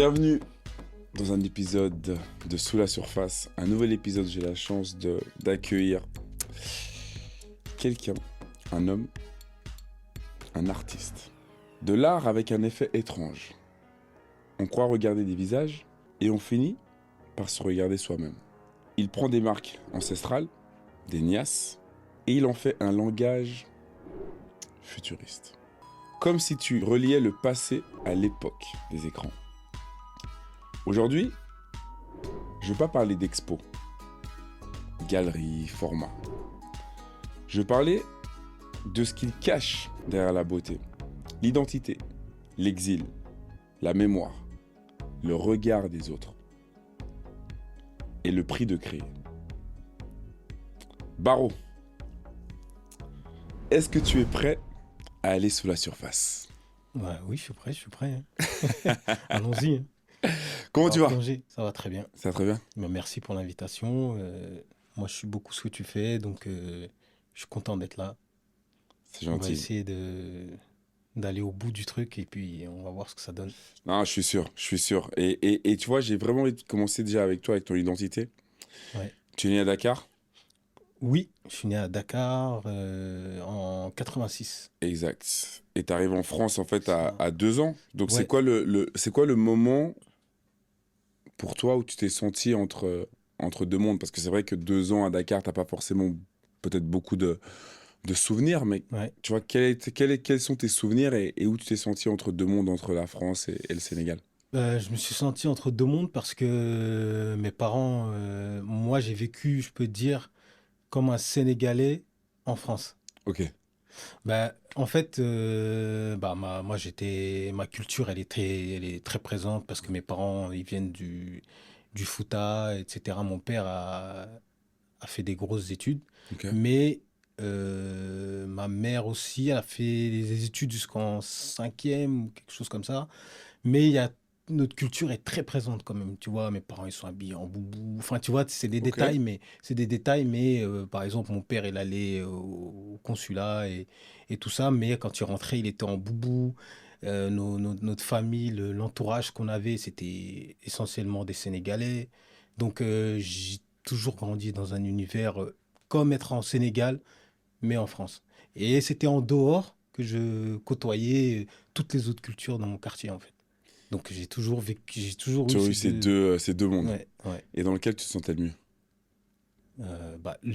Bienvenue dans un épisode de Sous la surface. Un nouvel épisode, j'ai la chance d'accueillir quelqu'un, un homme, un artiste. De l'art avec un effet étrange. On croit regarder des visages et on finit par se regarder soi-même. Il prend des marques ancestrales, des niasses, et il en fait un langage futuriste. Comme si tu reliais le passé à l'époque des écrans. Aujourd'hui, je ne veux pas parler d'expo, galerie, format. Je veux parler de ce qu'il cache derrière la beauté. L'identité, l'exil, la mémoire, le regard des autres et le prix de créer. Baro, est-ce que tu es prêt à aller sous la surface? Oui, je suis prêt. Hein. Allons-y. Hein. Comment tu vas? Plonger. Ça va très bien. Ça va très bien. Merci pour l'invitation. Moi, je suis beaucoup ce que tu fais, donc je suis content d'être là. C'est On va gentil. essayer d'aller au bout du truc et puis on va voir ce que ça donne. Non, je suis sûr. Et tu vois, j'ai vraiment envie de commencer déjà avec toi, avec ton identité. Ouais. Tu es né à Dakar? Oui, je suis né à Dakar en 86. Exact. Et tu arrives en France en fait Ça. à 2 ans. Donc Ouais. c'est quoi le moment pour toi où tu t'es senti entre deux mondes? Parce que c'est vrai que 2 ans à Dakar, t'as pas forcément peut-être beaucoup de souvenirs, mais Ouais. tu vois, quels sont tes souvenirs et où tu t'es senti entre deux mondes, entre la France et le Sénégal? Je me suis senti entre deux mondes parce que mes parents, moi j'ai vécu, je peux te dire, comme un Sénégalais en France. Ok. En fait, ma culture, elle est très présente parce que mes parents, ils viennent du Fouta, etc. Mon père a fait des grosses études, Ok. mais ma mère aussi, elle a fait des études jusqu'en cinquième ou quelque chose comme ça. Mais notre culture est très présente quand même. Tu vois, mes parents, ils sont habillés en boubou. Enfin, tu vois, Ok. c'est des détails, mais par exemple, mon père, il allait au consulat et tout ça, mais quand il rentrait, il était en boubou. Notre famille, l'entourage qu'on avait, c'était essentiellement des Sénégalais. Donc, j'ai toujours grandi dans un univers comme être en Sénégal, mais en France. Et c'était en dehors que je côtoyais toutes les autres cultures dans mon quartier, en fait. Donc j'ai toujours Tu eu as eu ces deux. ces deux mondes. Ouais, ouais. Et dans lequel tu te sentais le mieux?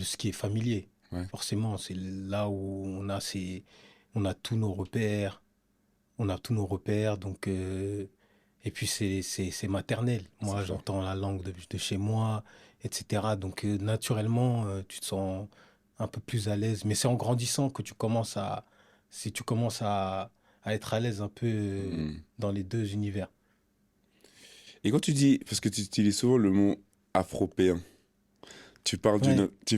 Ce qui est familier, Ouais. forcément, c'est là où on a tous nos repères, donc et puis c'est maternel. C'est Moi, fort. j'entends la langue de chez moi, etc. Donc naturellement, tu te sens un peu plus à l'aise. Mais c'est en grandissant que si tu commences à être à l'aise un peu Hmm. dans les deux univers. Et quand tu dis, parce que tu utilises souvent le mot afropéen, Ouais. tu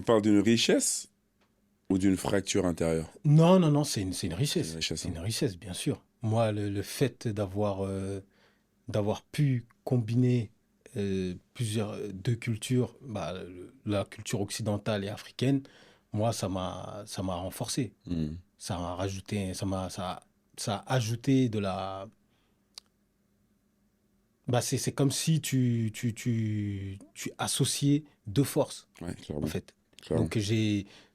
parles d'une richesse ou d'une fracture intérieure? Non, non, non, c'est une C'est une richesse. richesse, C'est hein. une richesse, bien sûr. Moi, le fait d'avoir pu combiner deux cultures, la culture occidentale et africaine, moi, ça m'a renforcé. Hmm. Ça a rajouté, ça a ajouté de la. C'est comme si tu associais deux forces, Ouais, en clairement. fait. Clairement. Donc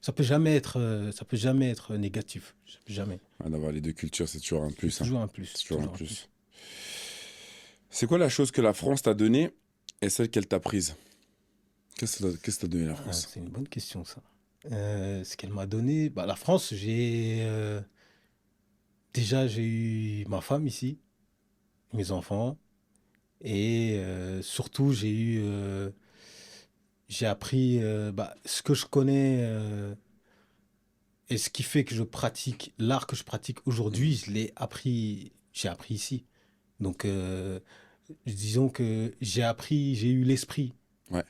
ça peut jamais être négatif. Jamais. Ouais, d'avoir les deux cultures, c'est toujours un C'est plus, hein. toujours un plus. C'est toujours un Toujours un plus. plus. C'est quoi la chose que la France t'a donnée et celle qu'elle t'a prise? Qu'est-ce que t'a donné la Ah, France? c'est une bonne question, ça. Ce qu'elle m'a donné, la France, déjà j'ai eu ma femme ici, mes enfants, et surtout j'ai appris ce que je connais et ce qui fait que je pratique l'art que je pratique aujourd'hui, Hmm. j'ai appris ici. Donc disons que j'ai eu l'esprit Ouais,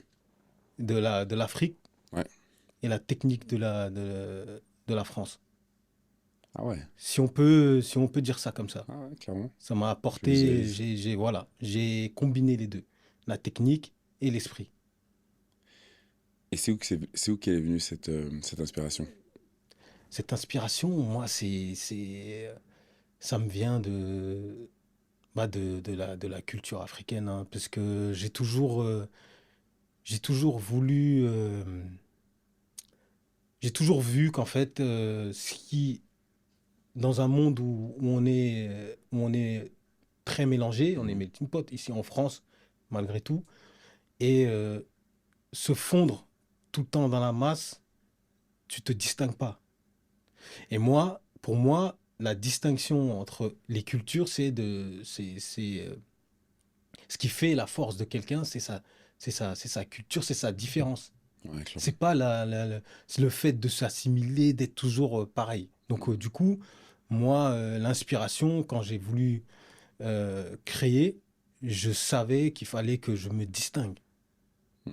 de l'Afrique ouais. et la technique de la France. Ah ouais. Si on peut dire ça comme ça. Ah ouais, clairement. Ça m'a Je apporté, visualise. voilà, j'ai combiné les deux, la technique et l'esprit. Et c'est où qu'elle est venue cette inspiration? Cette inspiration, moi, ça me vient Bah, de la culture africaine, hein, parce que j'ai toujours voulu, j'ai toujours vu qu'en fait, dans un monde où on est très mélangé, on est Mhm. melting pot ici en France, malgré tout, et se fondre tout le temps dans la masse, tu te distingues pas. Et moi, pour moi, la distinction entre les cultures, ce qui fait la force de quelqu'un, c'est sa culture, c'est sa différence. Ouais, clairement. C'est pas c'est le fait de s'assimiler, d'être toujours pareil. Donc, du coup, moi, l'inspiration, quand j'ai voulu créer, je savais qu'il fallait que je me distingue.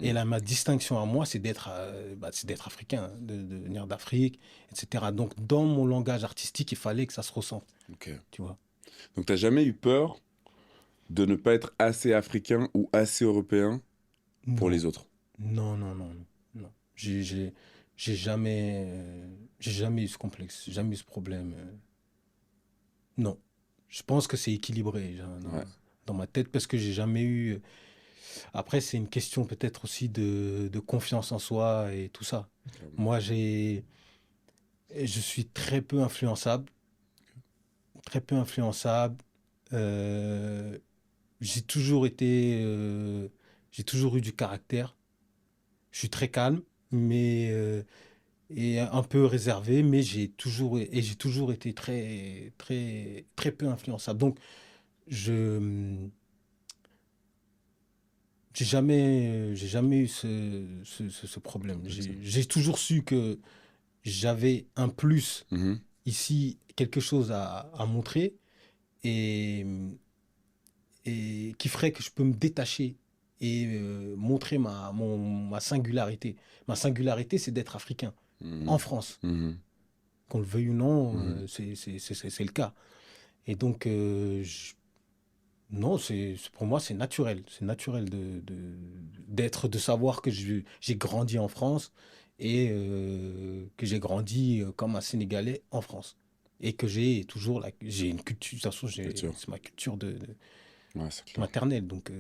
Et Mhm. là, ma distinction à moi, c'est d'être africain, hein, de venir d'Afrique, etc. Donc, dans mon langage artistique, il fallait que ça se ressente, Ok. tu vois. Donc, t'as jamais eu peur de ne pas être assez africain ou assez européen pour Non, les autres? non, non, non, non, non. J'ai jamais eu ce complexe, j'ai jamais eu ce problème. Non. Je pense que c'est équilibré genre, Ouais, dans ma tête parce que j'ai jamais eu. Après, c'est une question peut-être aussi de confiance en soi et tout ça. clairement. Moi, je suis très peu influençable, très peu influençable. Euh, j'ai toujours été, j'ai toujours eu du caractère. Je suis très calme, mais et un peu réservé, mais j'ai toujours été très, très, très peu influençable. Donc, je j'ai jamais eu ce problème. Complexe, hein. J'ai toujours su que j'avais un plus Mhm. ici, quelque chose à montrer et, et qui ferait que je peux me détacher et montrer ma singularité. Ma singularité, c'est d'être africain en Mhm. France. Mhm. Qu'on le veuille ou non, Mhm. c'est le cas. Et donc, non, pour moi, c'est naturel. C'est naturel de savoir que j'ai grandi en France et que j'ai grandi comme un Sénégalais en France. Et que j'ai une culture, de toute façon, Culture. c'est ma culture Ouais, c'est clair. maternelle. Donc,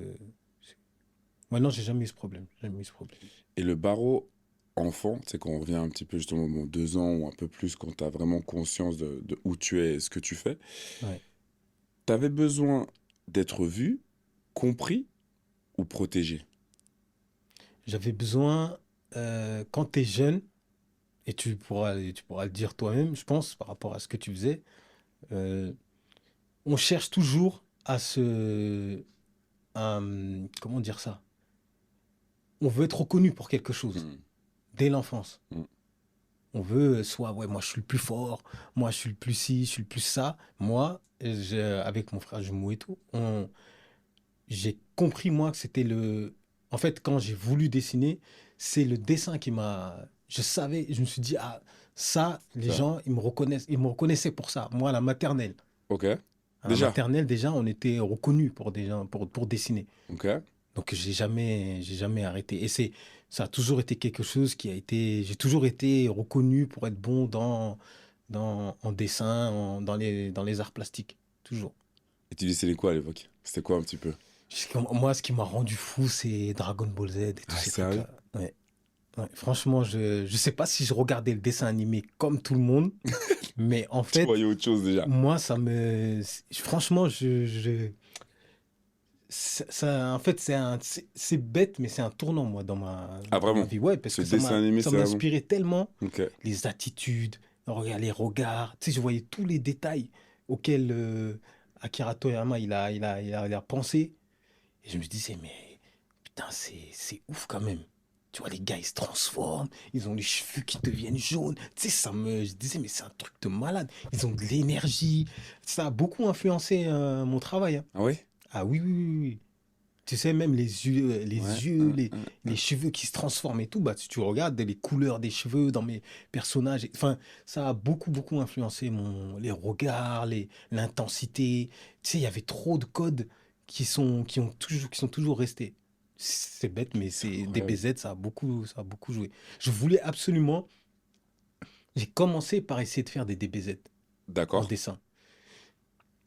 ouais, non, j'ai jamais eu ce problème. Jamais eu ce problème. Et le barreau enfant, c'est qu'on revient un petit peu justement au 2 ans ou un peu plus quand tu as vraiment conscience de où tu es et ce que tu fais. Ouais. Tu avais besoin d'être vu, compris ou protégé? J'avais besoin, quand tu es jeune, et tu pourras le dire toi-même, je pense, par rapport à ce que tu faisais, euh, on cherche toujours comment dire ça? On veut être reconnu pour quelque chose Mhm. dès l'enfance. Mhm. On veut soit, ouais, moi je suis le plus fort, moi je suis le plus ci, je suis le plus ça. Moi, avec mon frère jumeau et tout, j'ai compris moi que c'était En fait, quand j'ai voulu dessiner, c'est le dessin qui m'a. Je savais, je me suis dit, ah, ça, les Ça. gens, ils me reconnaissaient pour ça. Moi, à la maternelle. Ok. À la Déjà. maternelle, déjà, on était reconnus pour, des gens, pour dessiner. Ok. Donc j'ai jamais arrêté. Et ça a toujours été quelque chose j'ai toujours été reconnu pour être bon en dessin, dans les arts plastiques. Toujours. Et tu dessinais quoi à l'époque? C'était quoi un petit peu? Moi, ce qui m'a rendu fou, c'est Dragon Ball Z et tous Ah, ces sérieux? trucs-là. Ouais. Ouais. Franchement, je sais pas si je regardais le dessin animé comme tout le monde, mais en Tu fait, voyais autre chose déjà. moi, franchement, en fait, c'est bête, mais c'est un tournant, moi, dans ma, Ah, dans ma vraiment? vie. Ouais, parce Ce que ça dessin m'a, animé, ça c'est vraiment. m'inspirait tellement Ok. les attitudes, les regards. Tu sais, je voyais tous les détails auxquels Akira Toriyama, il a pensé. Et je me disais, mais putain, c'est ouf quand même. Tu vois, les gars, ils se transforment, ils ont les cheveux qui deviennent jaunes. Tu sais, je disais, mais c'est un truc de malade. Ils ont de l'énergie. Ça a beaucoup influencé mon travail, hein. Ah ouais? Ah oui, oui, oui, oui. Tu sais, même les yeux, Ouais. les cheveux qui se transforment et tout, bah, si tu regardes les couleurs des cheveux dans mes personnages, enfin, ça a beaucoup, beaucoup influencé les regards, l'intensité. Tu sais, il y avait trop de codes qui sont toujours restés. C'est bête, mais C'est c'est incroyable. DBZ, ça a beaucoup joué. Je voulais absolument, j'ai commencé par essayer de faire des DBZ en D'accord. dessin.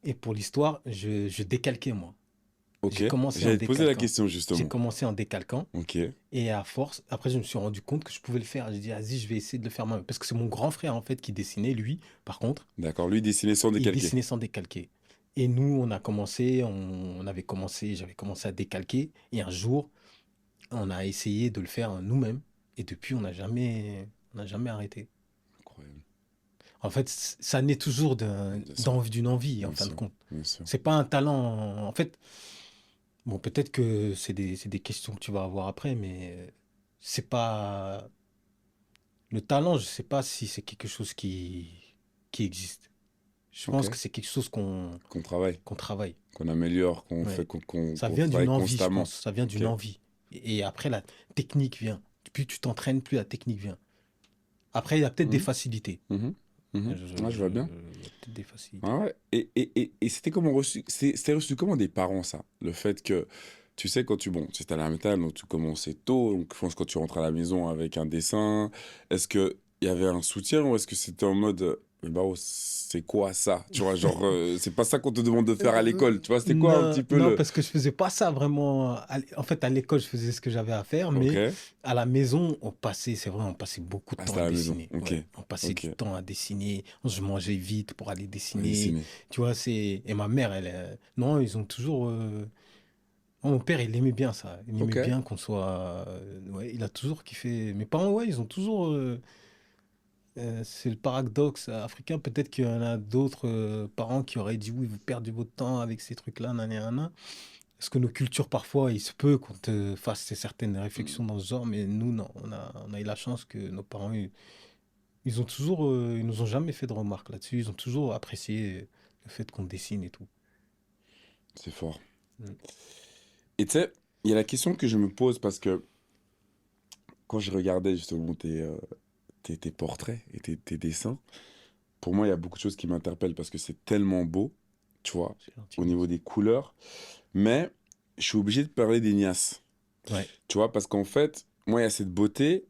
Et pour l'histoire, je décalquais, moi. Ok. J'ai commencé en J'allais te poser la décalquant. question, J'ai justement. commencé en décalquant. Ok. Et à force, après, je me suis rendu compte que je pouvais le faire. J'ai dit, vas-y, je vais essayer de le faire moi-même. Parce que c'est mon grand frère, en fait, qui dessinait, lui, par contre. D'accord. Lui, dessiné sans Il décalquer. dessinait sans décalquer. Et nous, on a commencé, on avait commencé, j'avais commencé à décalquer. Et un jour, on a essayé de le faire nous-mêmes. Et depuis, on n'a jamais arrêté. Incroyable. En fait, ça naît toujours Bien sûr. d'une envie, en Bien fin de sûr. compte. Bien sûr. C'est pas un talent. En fait, bon, peut-être que c'est des questions que tu vas avoir après, mais c'est pas. Le talent, je sais pas si c'est quelque chose qui existe. Je Ok. pense que c'est quelque chose Qu'on travaille, qu'on travaille. qu'on améliore, qu'on Ouais. fait, Ça qu'on vient d'une travaille envie, je constamment. pense. Ça vient Ok. d'une envie. Et après, la technique vient. Plus tu t'entraînes, plus la technique vient. Après, il y a peut-être des Mhm. facilités. Mhm. Je- Mhm. Ouais, je vois bien. Il y a peut-être des facilités. Ah ouais. Et c'était comment reçu, c'était reçu comment des parents, ça? Le fait que, tu sais, quand tu, bon, c'était à la métal, donc tu commençais tôt, donc je pense que quand tu rentres à la maison avec un dessin, est-ce que il y avait un soutien ou est-ce que c'était en mode, mais bah, oh, c'est quoi ça? Tu vois, genre, c'est pas ça qu'on te demande de faire à l'école, tu vois, c'était quoi un Non, petit peu non, le... parce que je faisais pas ça vraiment. En fait, à l'école, je faisais ce que j'avais à faire, Ok. mais à la maison, c'est vrai, on passait beaucoup de Ah, temps c'était à à la maison. dessiner. Ok. Ouais, on passait Ok. du temps à dessiner. Je mangeais vite pour aller À dessiner. dessiner. Tu vois, et ma mère, non, ils ont toujours. Mon père, il aimait bien ça. Il aimait Ok. bien qu'on soit. Ouais, il a toujours kiffé. Mes parents, ouais, ils ont toujours. C'est le paradoxe africain. Peut-être qu'il y en a d'autres parents qui auraient dit oui, vous perdez votre temps avec ces trucs-là, nanana. Parce que nos cultures, parfois, il se peut qu'on te fasse certaines réflexions dans ce genre, mais nous, non. On a eu la chance que nos parents, ils ont toujours, ils nous ont jamais fait de remarques là-dessus. Ils ont toujours apprécié le fait qu'on dessine et tout. C'est fort. Mm. Et tu sais, il y a la question que je me pose parce que quand je regardais justement tes portraits et tes dessins, pour moi, il y a beaucoup de choses qui m'interpellent parce que c'est tellement beau, tu vois, C'est gentil, au niveau merci. des couleurs. Mais je suis obligé de parler d'Ignace, Ouais. tu vois, parce qu'en fait, moi, il y a cette beauté,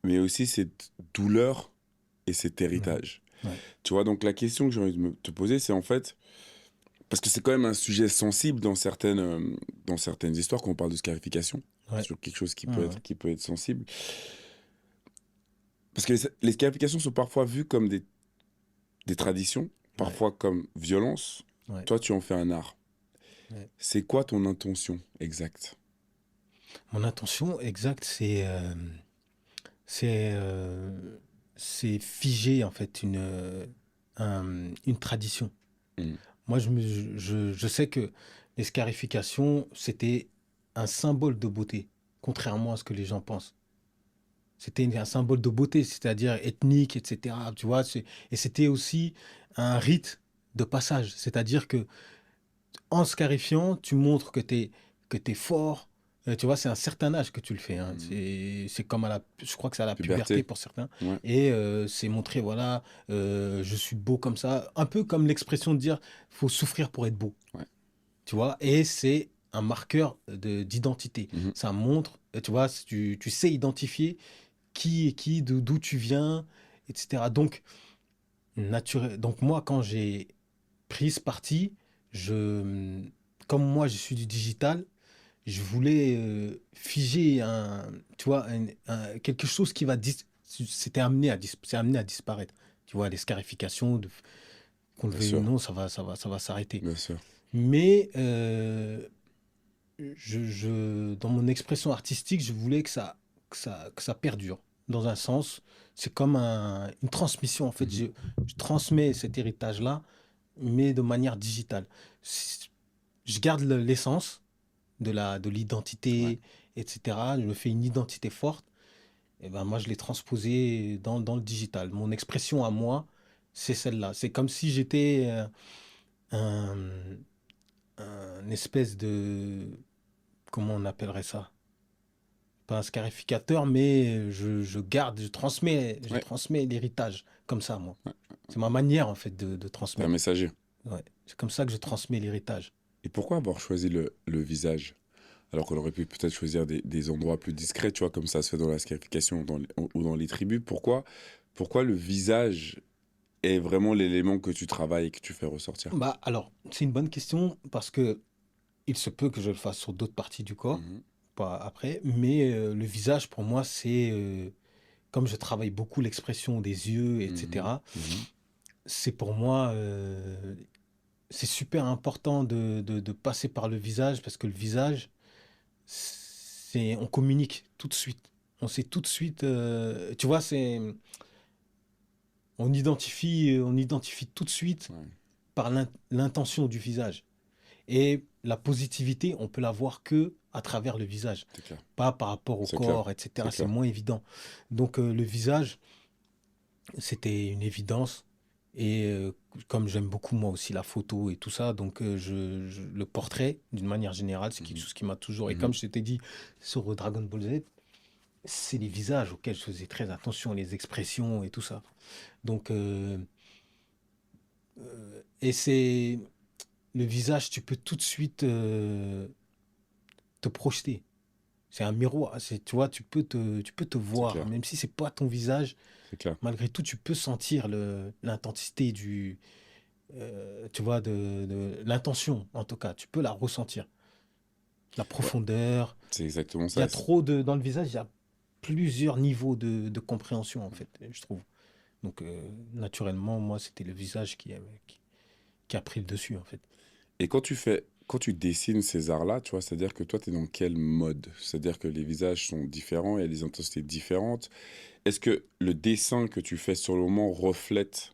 mais aussi cette douleur et cet Mhm. héritage. Ouais. Tu vois, donc la question que j'ai envie de te poser, c'est en fait, parce que c'est quand même un sujet sensible dans certaines histoires quand on parle de scarification, Ouais. sur quelque chose Ouais, ouais. qui peut être sensible. Parce que les scarifications sont parfois vues comme des traditions, Ouais. parfois comme violence. Ouais. Toi, tu en fais un art. Ouais. C'est quoi ton intention exacte? Mon intention exacte, c'est, euh, c'est figer, en fait, une tradition. Mm. Moi, je sais que les scarifications, c'était un symbole de beauté, contrairement à ce que les gens pensent. C'était un symbole de beauté, c'est-à-dire ethnique, etc. Tu vois, et c'était aussi un rite de passage, c'est-à-dire que en scarifiant, tu montres que t'es fort. Tu vois, c'est un certain âge que tu le fais, hein. Mm. C'est comme je crois que c'est à la puberté Puberté. pour certains. Ouais, Et c'est montrer, voilà, je suis beau comme ça. Un peu comme l'expression de dire, faut souffrir pour être beau. ouais. Tu vois, et c'est un marqueur d'identité. Mhm. Ça montre, tu vois, si tu sais identifier qui est qui, d'où tu viens, etc. Donc moi, quand j'ai pris ce parti, je, comme moi, je suis du digital, je voulais figer tu vois, quelque chose qui c'est amené à disparaître. Tu vois, les scarifications, qu'on le Bien veuille ou sûr, non, ça va s'arrêter. bien sûr. Mais dans mon expression artistique, je voulais que ça perdure. Dans un sens, c'est comme une transmission. En fait, Mhm. je transmets cet héritage-là, mais de manière digitale. Si- Je garde l'essence de Ouais. l'identité, etc. Je me fais une identité forte. Et ben moi, je l'ai transposé dans le digital. Mon expression à moi, c'est celle-là. C'est comme si j'étais un, un espèce de, comment on appellerait ça? Pas un scarificateur, mais je transmets, je Ouais, transmets l'héritage comme ça, moi. ouais. C'est ma manière, en fait, de T'es un transmettre. messager. Ouais. C'est comme ça que je transmets l'héritage. Et pourquoi avoir choisi le visage? Alors qu'on aurait pu peut-être choisir des endroits plus discrets, tu vois, comme ça se fait dans la scarification ou dans les tribus. Pourquoi le visage est vraiment l'élément que tu travailles et que tu fais ressortir? Bah, alors, c'est une bonne question parce que il se peut que je le fasse sur d'autres parties du corps, Mhm, pas après, mais le visage, pour moi, comme je travaille beaucoup l'expression des yeux, mhm, etc., mhm. c'est pour moi, c'est super important de passer par le visage parce que le visage, on communique tout de suite. On sait tout de suite, tu vois, on identifie tout de suite Ouais, par l'intention du visage. Et la positivité, on peut la voir que à travers le visage, c'est clair. pas par rapport au C'est clair. corps, C'est etc. C'est clair. moins évident. Donc le visage, c'était une évidence. Et comme j'aime beaucoup moi aussi la photo et tout ça, donc le portrait, d'une manière générale, c'est quelque Mhm, chose qui m'a toujours... Et mhm. comme je t'ai dit sur Dragon Ball Z, c'est les visages auxquels je faisais très attention, les expressions et tout ça. Donc, et c'est le visage, tu peux tout de suite te projeter. C'est un miroir, tu vois, tu peux te C'est voir, clair. même si c'est pas ton visage, C'est clair. malgré tout, tu peux sentir l'intensité tu vois, de l'intention, en tout cas, tu peux la ressentir. La Ouais, profondeur, c'est exactement il y ça. a dans le visage, il y a plusieurs niveaux de compréhension, en fait, je trouve. Donc, naturellement, moi, c'était le visage qui a pris le dessus, en fait. Et quand tu dessines ces arts-là, tu vois, c'est-à-dire que toi, tu es dans quel mode? C'est-à-dire que les visages sont différents, il y a des intensités différentes. Est-ce que le dessin que tu fais sur le moment reflète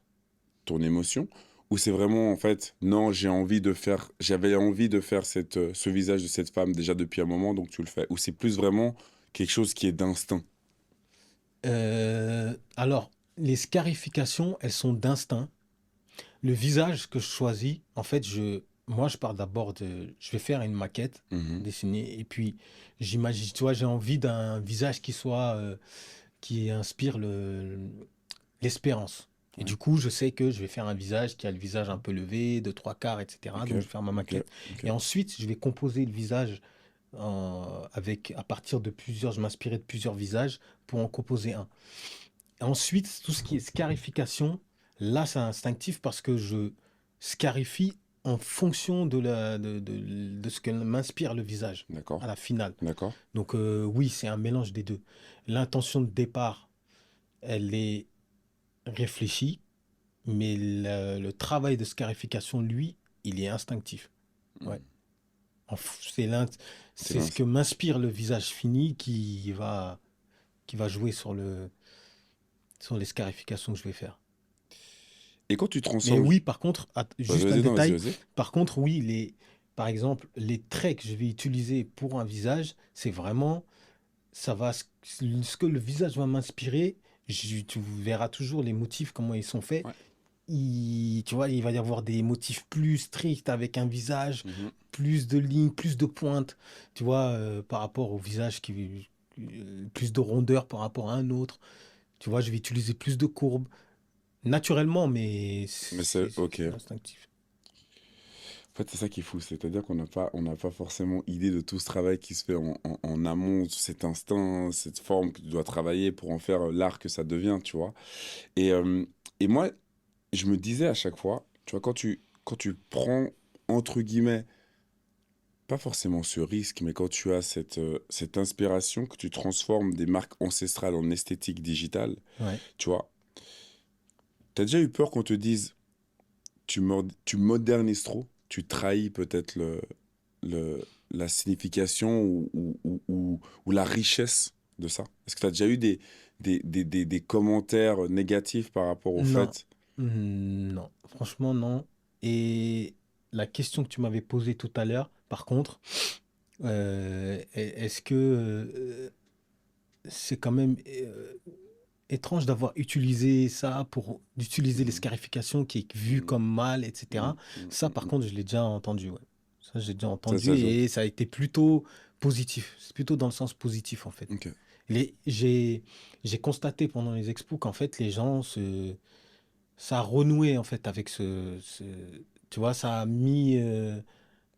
ton émotion? Ou c'est vraiment, en fait, non, j'avais envie de faire ce visage de cette femme déjà depuis un moment, donc tu le fais. Ou c'est plus vraiment quelque chose qui est d'instinct? Alors, les scarifications, elles sont d'instinct. Le visage que je choisis, en fait, moi, je pars d'abord je vais faire une maquette Mhm. dessinée, et puis j'imagine, tu vois, j'ai envie d'un visage qui inspire l'espérance. Et Ouais. du coup, je sais que je vais faire un visage qui a le visage un peu levé, de trois quarts, etc. Ok, Donc, je vais faire ma ok, maquette. ok. Et ensuite, je vais composer le visage à partir de je m'inspirais de plusieurs visages pour en composer un. Ensuite, tout ce qui est scarification, là, c'est instinctif parce que je scarifie en fonction de ce que m'inspire le visage D'accord, à la finale. d'accord. Donc, oui, c'est un mélange des deux. L'intention de départ, elle est réfléchie, mais le travail de scarification, lui, il est instinctif. Mhm. Ouais. C'est C'est c'est ce mince. que m'inspire le visage fini qui va jouer sur les scarifications que je vais faire. Et quand tu Mais transformes... oui, par contre, Vas-y, juste un vas-y, non, vas-y, détail, vas-y. par contre, oui, par exemple, les traits que je vais utiliser pour un visage, c'est vraiment, ça va, ce que le visage va m'inspirer, tu verras toujours les motifs, comment ils sont faits. Ouais. Tu vois, il va y avoir des motifs plus stricts avec un visage, Mhm. plus de lignes, plus de pointes, tu vois, par rapport au visage plus de rondeur par rapport à un autre. Tu vois, je vais utiliser plus de courbes naturellement, mais Mais c'est c'est c'est- ok. c'est instinctif. En fait, c'est ça qui est fou, c'est-à-dire on n'a pas forcément idée de tout ce travail qui se fait en amont, cet instinct, cette forme que tu dois travailler pour en faire l'art que ça devient, tu vois. Et, euh, et moi, je me disais à chaque fois, tu vois, quand tu prends, entre guillemets, pas forcément ce risque, mais quand tu as cette inspiration, que tu transformes des marques ancestrales en esthétique digitale, Ouais. tu vois, t'as déjà eu peur qu'on te dise, tu modernises trop, tu trahis peut-être la signification ou la richesse de ça? Est-ce que tu as déjà eu des commentaires négatifs par rapport au Non, fait? Non, franchement, non. Et la question que tu m'avais posée tout à l'heure, par contre, est-ce que c'est quand même étrange d'avoir utilisé ça d'utiliser les Mhm, scarifications qui est vu mhm, comme mal, etc. mhm, mhm, Ça, par mhm. contre, je l'ai déjà entendu, ouais. Ça, j'ai déjà entendu Ça joue. et ça a été plutôt positif. C'est plutôt dans le sens positif, en fait. Ok. J'ai constaté pendant les expos qu'en fait, les gens ça a renoué, en fait, avec tu vois, ça a mis,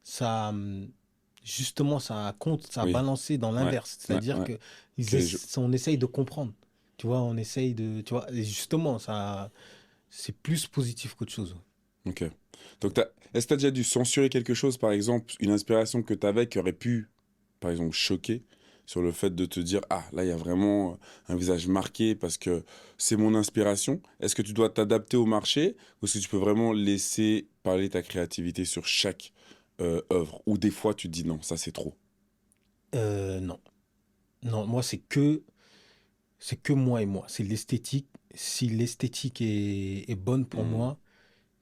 ça, justement, ça a Oui. balancé dans Ouais. l'inverse. Ouais. C'est-à-dire Ouais. que Que les jeux- on essaye de comprendre. Tu vois, on essaye de, tu vois, et justement, ça. c'est plus positif qu'autre chose. Ok. Donc, est-ce que tu as déjà dû censurer quelque chose, par exemple, une inspiration que tu avais qui aurait pu, par exemple, choquer sur le fait de te dire, ah, là, il y a vraiment un visage marqué parce que c'est mon inspiration. Est-ce que tu dois t'adapter au marché ou est-ce que tu peux vraiment laisser parler ta créativité sur chaque œuvre? Ou des fois, tu te dis, non, ça, c'est trop. Non. Non, moi, c'est que moi et moi. C'est l'esthétique. Si l'esthétique est bonne pour Hmm. moi,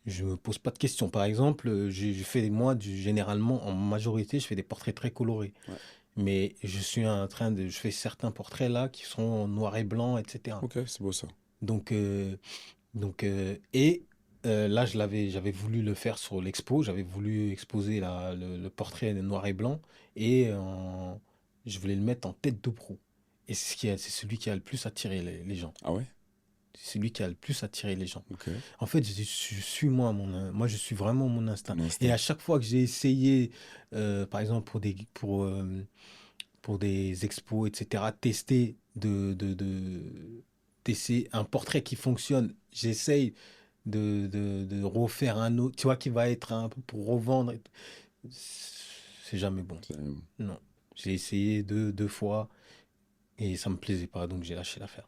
je me pose pas de questions. Par exemple, je fais, moi, généralement, en majorité, je fais des portraits très colorés. Ouais. Mais je fais certains portraits là qui sont en noir et blanc, etc. Ok, c'est beau ça. Donc, et là, j'avais voulu le faire sur l'expo. J'avais voulu exposer le portrait noir et blanc et je voulais le mettre en tête de proue. Et c'est celui qui a le plus attiré les gens. Ah ouais? C'est celui qui a le plus attiré les gens. Ok. En fait, je suis moi, je suis vraiment mon instinct. Mon Et à instinct. chaque fois que j'ai essayé, par exemple, pour des expos, etc., tester un portrait qui fonctionne. J'essaye de refaire un autre, tu vois, qui va être un peu pour revendre. C'est jamais bon. Non. J'ai essayé deux fois et ça me plaisait pas, donc j'ai lâché l'affaire.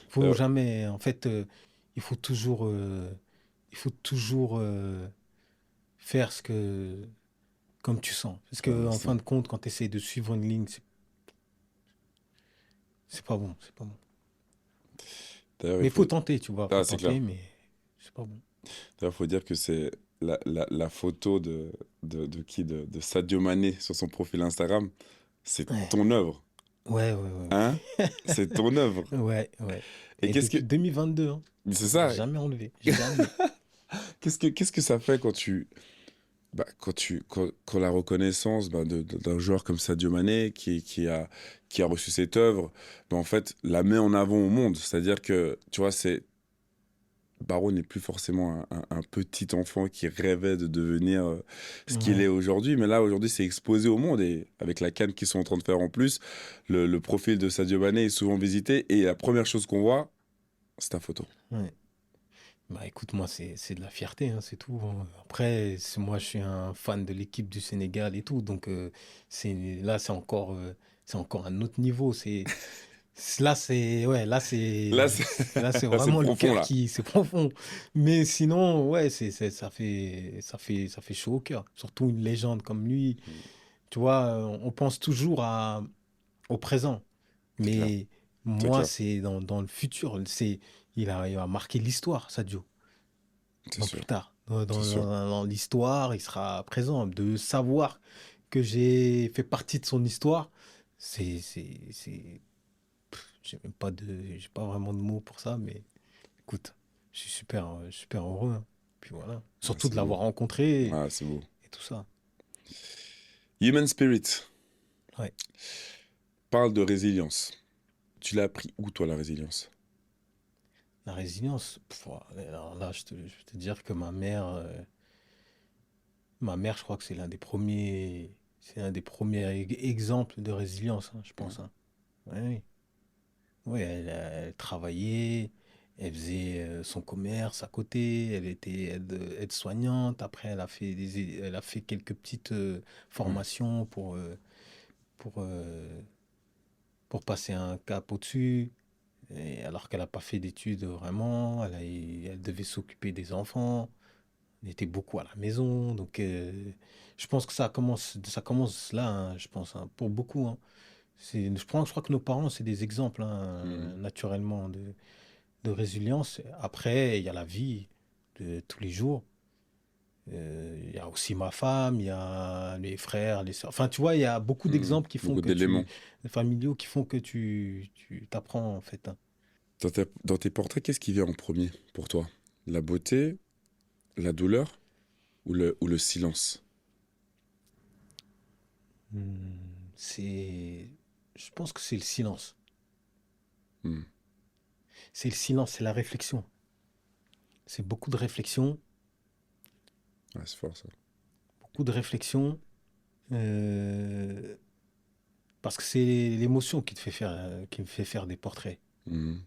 Faut Euh, jamais, en fait, il faut toujours, il faut toujours faire comme tu sens. Parce ton que en fin instinct. de compte, quand tu essaies de suivre une ligne, c'est pas bon, c'est pas bon. D'ailleurs, il Mais il faut... faut tenter, tu vois, faut Ah, c'est clair. tenter, mais c'est pas bon. D'ailleurs, il faut dire que c'est la photo de qui? De Sadio Mané sur son profil Instagram. C'est Ouais, ton œuvre. ouais, ouais, Hein? C'est ton œuvre. ouais. Ouais, ouais. Et Et qu'est-ce que... depuis 2022, hein, C'est j'ai ça. jamais enlevé, jamais. Qu'est-ce que ça fait quand quand la reconnaissance d'un joueur comme Sadio Mané qui a reçu cette œuvre, en fait, la met en avant au monde. C'est-à-dire que, tu vois, Barreau n'est plus forcément un petit enfant qui rêvait de devenir ce qu'il est Ouais, aujourd'hui, mais là, aujourd'hui, c'est exposé au monde et avec la CAN qu'ils sont en train de faire en plus, le profil de Sadio Mané est souvent visité et la première chose qu'on voit, c'est ta photo. ouais. Bah écoute, moi, c'est de la fierté, hein, c'est tout, hein. Après, moi, je suis un fan de l'équipe du Sénégal et tout, donc là, c'est encore un autre niveau. Là, c'est Là, c'est là, c'est vraiment le profond, cœur là. qui, c'est profond. Mais sinon, ouais, ça fait chaud au cœur. Surtout une légende comme lui. Tu vois, on pense toujours au présent. C'est clair, Mais c'est moi, clair, c'est dans le futur. Il va marquer l'histoire, Sadio. c'est Dans sûr, plus tard. c'est sûr. Dans l'histoire, il sera présent. De savoir que j'ai fait partie de son histoire, c'est, j'ai pas vraiment de mots pour ça, mais écoute, je suis super heureux, hein. Puis voilà. Ah, Surtout de c'est beau. l'avoir rencontré Ah, c'est beau. et tout ça. Human Spirit Ouais. parle de résilience. Tu l'as appris où, toi, la résilience? La résilience, alors là, je vais te dire que ma mère, je crois que c'est l'un des premiers exemples de résilience, hein, je Ouais. pense, hein. Ouais, oui. Ouais, elle travaillait, elle faisait son commerce à côté, elle était aide-soignante. Après, elle a fait quelques petites Ouais. formations pour, euh, pour passer un cap au-dessus. Et alors qu'elle n'a pas fait d'études vraiment, elle devait s'occuper des enfants. Elle était beaucoup à la maison. Donc, je pense que ça commence là, hein, je pense, hein, pour beaucoup, hein. Je crois que nos parents, c'est des exemples, Hmm. hein, naturellement, de résilience. Après, il y a la vie de tous les jours. Il y a aussi ma femme, il y a les frères, les sœurs. Enfin, tu vois, il y a beaucoup Hmm. d'exemples Beaucoup d'éléments. familiaux qui font que tu t'apprends, en fait, hein. Dans tes portraits, qu'est-ce qui vient en premier pour toi? La beauté, la douleur ou le silence? Hmm, c'est, je pense que c'est le silence. Hmm. C'est le silence, c'est la réflexion. C'est beaucoup de réflexion, Ouais, c'est fort, ça. beaucoup de réflexion, euh, parce que c'est l'émotion qui me fait faire des portraits. Hmm.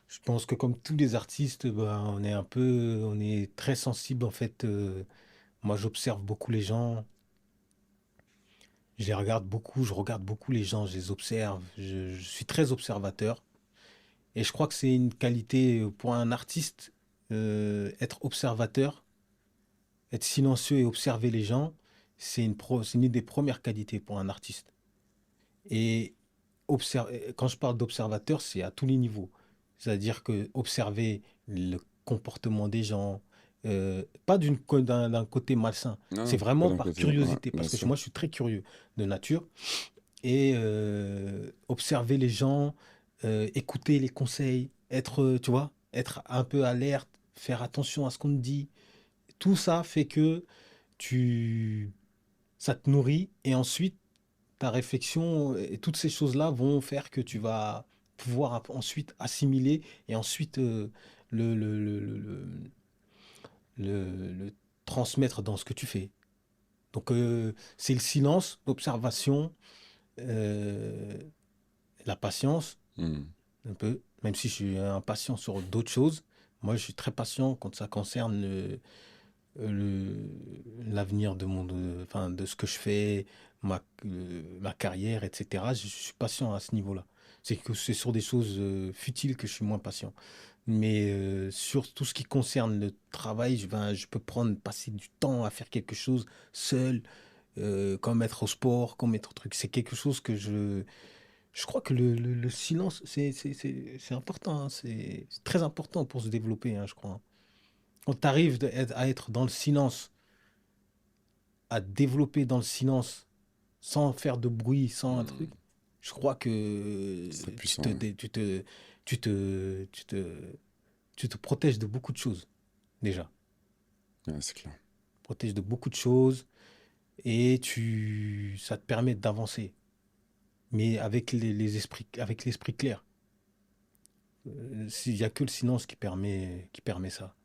Je pense que comme tous les artistes, ben, on est très sensible en fait. Moi, j'observe beaucoup les gens, je regarde beaucoup les gens, je les observe. Je suis très observateur et je crois que c'est une qualité pour un artiste, être observateur, être silencieux et observer les gens, c'est une des premières qualités pour un artiste. Et quand je parle d'observateur, c'est à tous les niveaux. C'est-à-dire que observer le comportement des gens, pas d'un côté malsain, Non, c'est non, pas vraiment d'un par côté. Ouais, curiosité, bien parce que sûr. moi je suis très curieux de nature, et observer les gens, écouter les conseils, être, tu vois, être un peu alerte, faire attention à ce qu'on te dit, tout ça fait que tu, ça te nourrit, et ensuite ta réflexion et toutes ces choses-là vont faire que tu vas pouvoir ensuite assimiler et ensuite le, le, le, le, le- le transmettre dans ce que tu fais. Donc c'est le silence, l'observation, euh, la patience, Hmm. un peu, même si je suis impatient sur d'autres choses. Moi, je suis très patient quand ça concerne l'avenir enfin, de ce que je fais, ma carrière, etc. Je suis patient à ce niveau-là. C'est que c'est sur des choses futiles que je suis moins patient. Mais sur tout ce qui concerne le travail, je peux passer du temps à faire quelque chose seul, comme être au sport, comme être au truc. C'est quelque chose que je crois que le silence, c'est important, hein. C'est très important pour se développer, hein, je crois. Quand tu arrives à être dans le silence, à te développer dans le silence, sans faire de bruit, sans un Hmm. truc, je crois que C'est tu puissant. te, Ouais. dé- tu te, tu te, tu te protèges de beaucoup de choses, déjà. Ouais, c'est clair. Protèges de beaucoup de choses et ça te permet d'avancer, mais avec avec l'esprit clair. Il n'y a que le silence qui permet ça,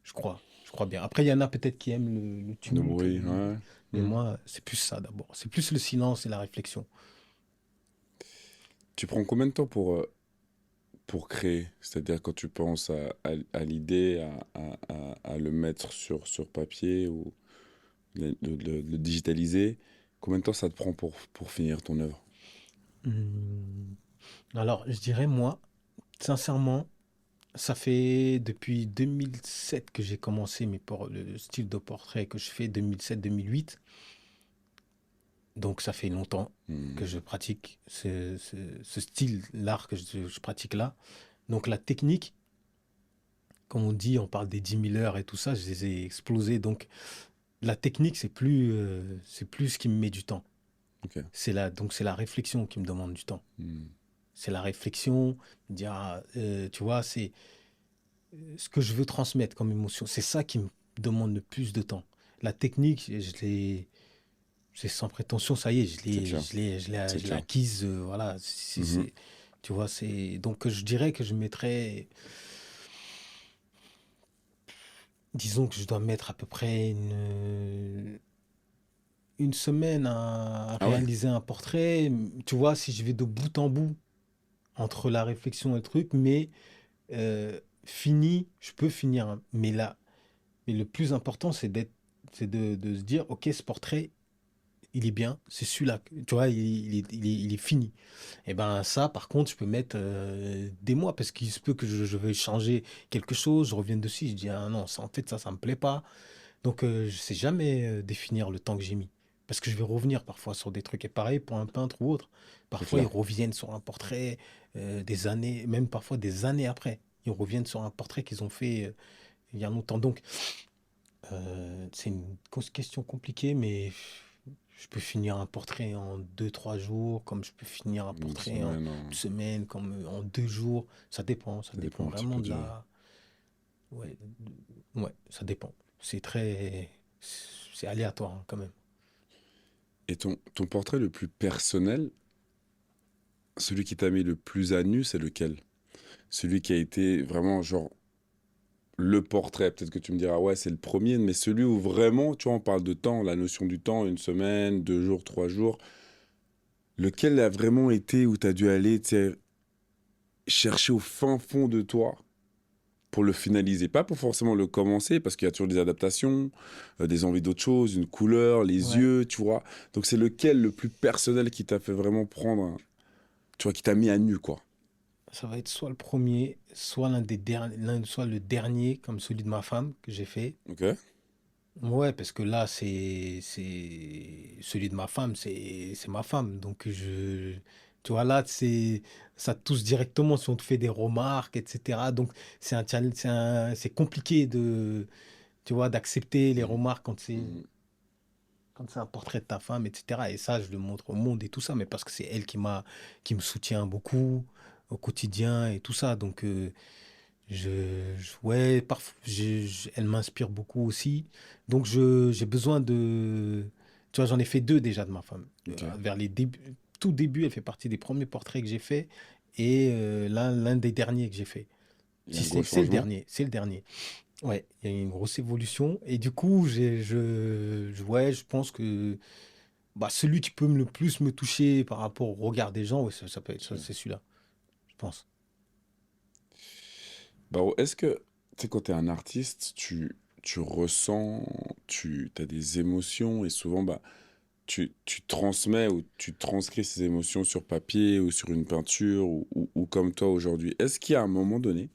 je crois. Je crois bien. Après, il y en a peut-être qui aiment le Le tumulte, bruit, ouais. mais Hmm. moi, c'est plus ça d'abord. C'est plus le silence et la réflexion. Tu prends combien de temps pour créer? C'est-à-dire quand tu penses à l'idée, à le mettre sur papier ou le digitaliser, combien de temps ça te prend pour finir ton œuvre? Hmm. Alors, je dirais, moi, sincèrement, ça fait depuis 2007 que j'ai commencé le style de portrait que je fais, 2007-2008. Donc, ça fait longtemps Hmm. que je pratique ce style, l'art que je pratique là. Donc, la technique, comme on dit, on parle des 10 000 heures et tout ça, je les ai explosées. Donc, la technique, c'est plus ce qui me met du temps. Ok. Donc, c'est la réflexion qui me demande du temps. Hmm. C'est la réflexion, dire, tu vois, c'est ce que je veux transmettre comme émotion. C'est ça qui me demande le plus de temps. La technique, c'est sans prétention, ça y est, C'est clair. C'est je l'ai clair. acquise, voilà. Mhm. Tu vois, donc je dirais que je mettrais, disons que je dois mettre à peu près une semaine à Ah ouais? réaliser un portrait. Tu vois, si je vais de bout en bout entre la réflexion et le truc, mais fini, je peux finir, hein. Mais le plus important, c'est de se dire, ok, ce portrait, il est bien, c'est celui-là, tu vois, il est fini. Et ben ça, par contre, je peux mettre des mois parce qu'il se peut que je veuille changer quelque chose, je reviens dessus, je dis, ah non, ça, en fait, ça me plaît pas. Donc, je sais jamais définir le temps que j'ai mis. Parce que je vais revenir parfois sur des trucs. Et pareil pour un peintre ou autre. C'est Parfois, ils clair. reviennent sur un portrait des années, même parfois des années après. Ils reviennent sur un portrait qu'ils ont fait il y a longtemps. Donc, c'est une question compliquée, mais je peux finir un portrait en 2, 3 jours, comme je peux finir un Une portrait en semaine, une semaine, comme en 2 jours. Ça ça dépend dépend un petit vraiment peu de du. la. Ouais, ouais, ça dépend. C'est très. C'est aléatoire hein, quand même. Et ton portrait le plus personnel, celui qui t'a mis le plus à nu, c'est lequel? Celui qui a été vraiment, genre, le portrait. Peut-être que tu me diras, ouais, c'est le premier, mais celui où vraiment, tu vois, on parle de temps, la notion du temps, une semaine, 2 jours, 3 jours. Lequel a vraiment été où tu as dû aller, tu sais, chercher au fin fond de toi pour le finaliser. Pas pour forcément le commencer, parce qu'il y a toujours des adaptations, des envies d'autre chose, une couleur, les Ouais. yeux, tu vois. Donc c'est lequel le plus personnel qui t'a fait vraiment prendre, tu vois, qui t'a mis à nu, quoi. Ça va être soit le premier, soit l'un des derniers, soit le dernier, comme celui de ma femme que j'ai fait. Ok. Ouais, parce que là, celui de ma femme, c'est ma femme. Donc, tu vois, là, ça te touche directement si on te fait des remarques, etc. Donc, c'est compliqué tu vois, d'accepter les Mhm. remarques Mhm. quand c'est un portrait de ta femme, etc. Et ça, je le montre au monde et tout ça, mais parce que c'est elle qui me soutient beaucoup au quotidien et tout ça. Donc, ouais, parfois, elle m'inspire beaucoup aussi. Donc, j'ai besoin de. Tu vois, j'en ai fait deux déjà de ma femme. Ok. Vers les débuts, tout début, elle fait partie des premiers portraits que j'ai fait et l'un des derniers que j'ai fait. Il y a Si un gros c'est le changement. dernier, c'est le dernier. Ouais, il y a eu une grosse évolution. Et du coup, ouais, je pense que bah, celui qui peut le plus me toucher par rapport au regard des gens, ouais, ça peut être ça, Ok. c'est celui-là, je pense. Baro, est-ce que, tu sais, quand tu es un artiste, tu ressens, tu as des émotions et souvent, bah, tu transmets ou tu transcris ces émotions sur papier ou sur une peinture ou comme toi aujourd'hui. Est-ce qu'il y a un moment donné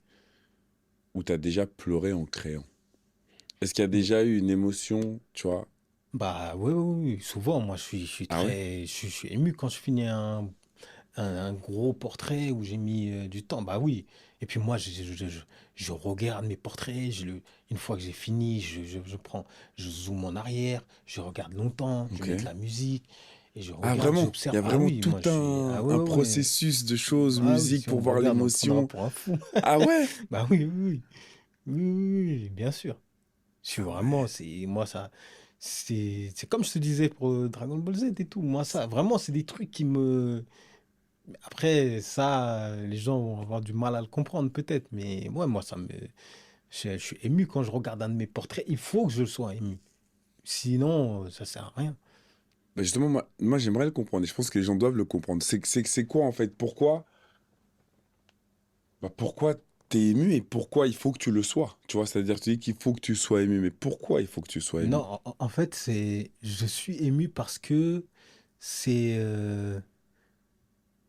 où tu as déjà pleuré en créant? Est-ce qu'il y a Mm. déjà eu une émotion, tu vois? Bah oui, oui, oui, souvent, moi Ah ouais? je suis ému quand je finis un gros portrait où j'ai mis du temps. Bah oui. Et puis moi, je regarde mes portraits. Une fois que j'ai fini, je zoome en arrière, je regarde longtemps, je Ok. mets de la musique et je Ah regarde, vraiment? Il y j'observe. a Ah vraiment oui, tout moi je suis. Ah ouais, un ouais, ouais. processus de choses, Ah oui, musique si on pour me voir regarde, on me prendra l'émotion. pour un fou. Ah ouais? Bah oui, oui, oui. Oui, oui, oui, bien sûr. Je suis Ah vraiment, ouais. moi ça, c'est comme je te disais pour Dragon Ball Z et tout. Moi ça, vraiment, c'est des trucs qui me. Après ça, les gens vont avoir du mal à le comprendre peut-être, mais moi ça me, je suis ému quand je regarde un de mes portraits. Il faut que je sois ému. Sinon, ça sert à rien. Bah justement, moi j'aimerais le comprendre et je pense que les gens doivent le comprendre. C'est quoi en fait? Pourquoi? Bah, pourquoi t'es ému et pourquoi il faut que tu le sois? Tu vois, c'est-à-dire tu dis qu'il faut que tu sois ému, mais pourquoi il faut que tu sois ému? Non, en fait, je suis ému parce que c'est,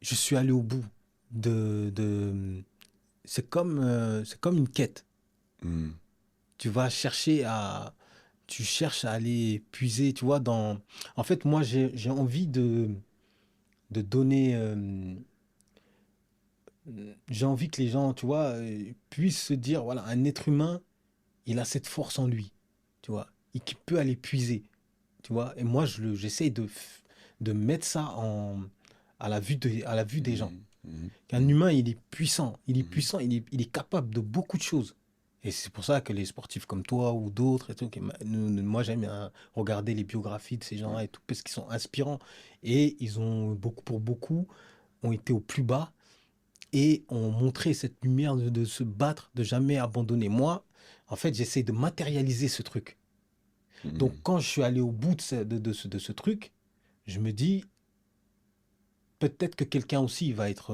je suis allé au bout de, c'est comme une quête. Hmm. Tu vas chercher tu cherches à aller puiser, tu vois, en fait, moi, j'ai envie de donner, j'ai envie que les gens, tu vois, puissent se dire, voilà, un être humain, il a cette force en lui, tu vois, et qui peut aller puiser, tu vois. Et moi, j'essaye de mettre ça à la vue des gens. Mhm, mhm, Qu'un mhm, humain, il est puissant, mhm. il est capable de beaucoup de choses. Et c'est pour ça que les sportifs comme toi ou d'autres, et tout, moi j'aime bien regarder les biographies de ces Ouais. gens-là et tout, parce qu'ils sont inspirants. Et ils ont, pour beaucoup, ont été au plus bas et ont montré cette lumière de se battre, de jamais abandonner. Moi, en fait, j'essaie de matérialiser ce truc. Donc Mhm. quand je suis allé au bout de ce truc, je me dis, peut-être que quelqu'un aussi va être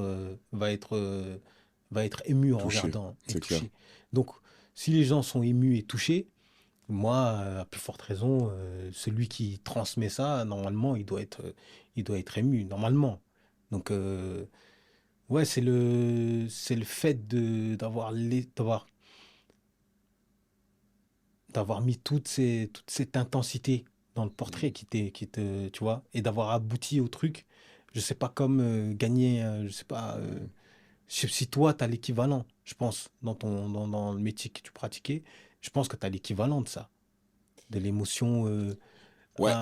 ému en Touché, regardant et c'est clair. touché. Donc, si les gens sont émus et touchés, moi, à plus forte raison, celui qui transmet ça, normalement, il doit être ému, normalement. Donc, ouais, c'est le fait d'avoir mis toute cette intensité dans le portrait tu vois, et d'avoir abouti au truc. Je sais pas, comme gagner, je sais pas, Mhm. je sais si toi, tu as l'équivalent, je pense, dans le métier que tu pratiquais, je pense que tu as l'équivalent de ça, de l'émotion, Ouais,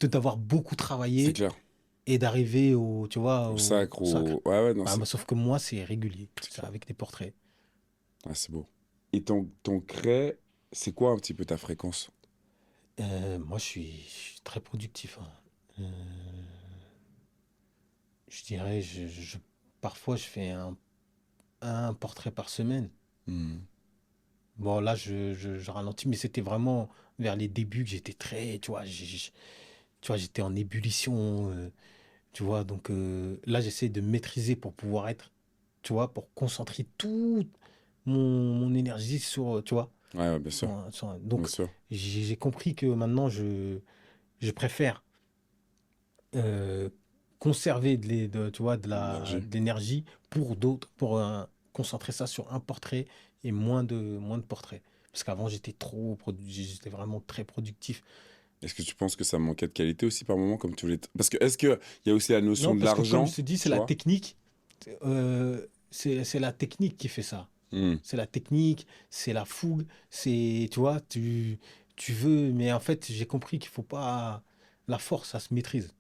d'avoir beaucoup c'est travaillé clair. et d'arriver tu vois, Au au sacre, sacre. Ouais, ouais, non, Bah, sauf que moi, c'est régulier, c'est c'est clair. avec des portraits. Ah, c'est beau. Et ton crée, c'est quoi un petit peu ta fréquence? Moi, je suis très productif, hein. Euh, je dirais, parfois, je fais un portrait par semaine. Mhm. Bon, là, je ralentis, mais c'était vraiment vers les débuts que j'étais très, tu vois, tu vois, j'étais en ébullition, tu vois. Donc là, j'essaie de maîtriser pour pouvoir être. tu vois, pour concentrer toute mon énergie sur, tu vois. Ouais, ouais, bien sûr, bien Donc, sûr. j'ai compris que maintenant, je préfère euh, conserver tu vois, L'énergie. de l'énergie pour d'autres, pour concentrer ça sur un portrait et moins de portraits. Parce qu'avant, j'étais vraiment très productif. Est-ce que tu penses que ça manquait de qualité aussi par moment, comme tu voulais... Parce que est-ce qu'il y a aussi la notion Non, de parce que comme je l'argent, te dis, c'est tu la vois? technique. C'est la technique qui fait ça. Hmm. C'est la technique, c'est la fougue, tu vois, tu veux, mais en fait, j'ai compris qu'il faut pas, la force, ça se maîtrise.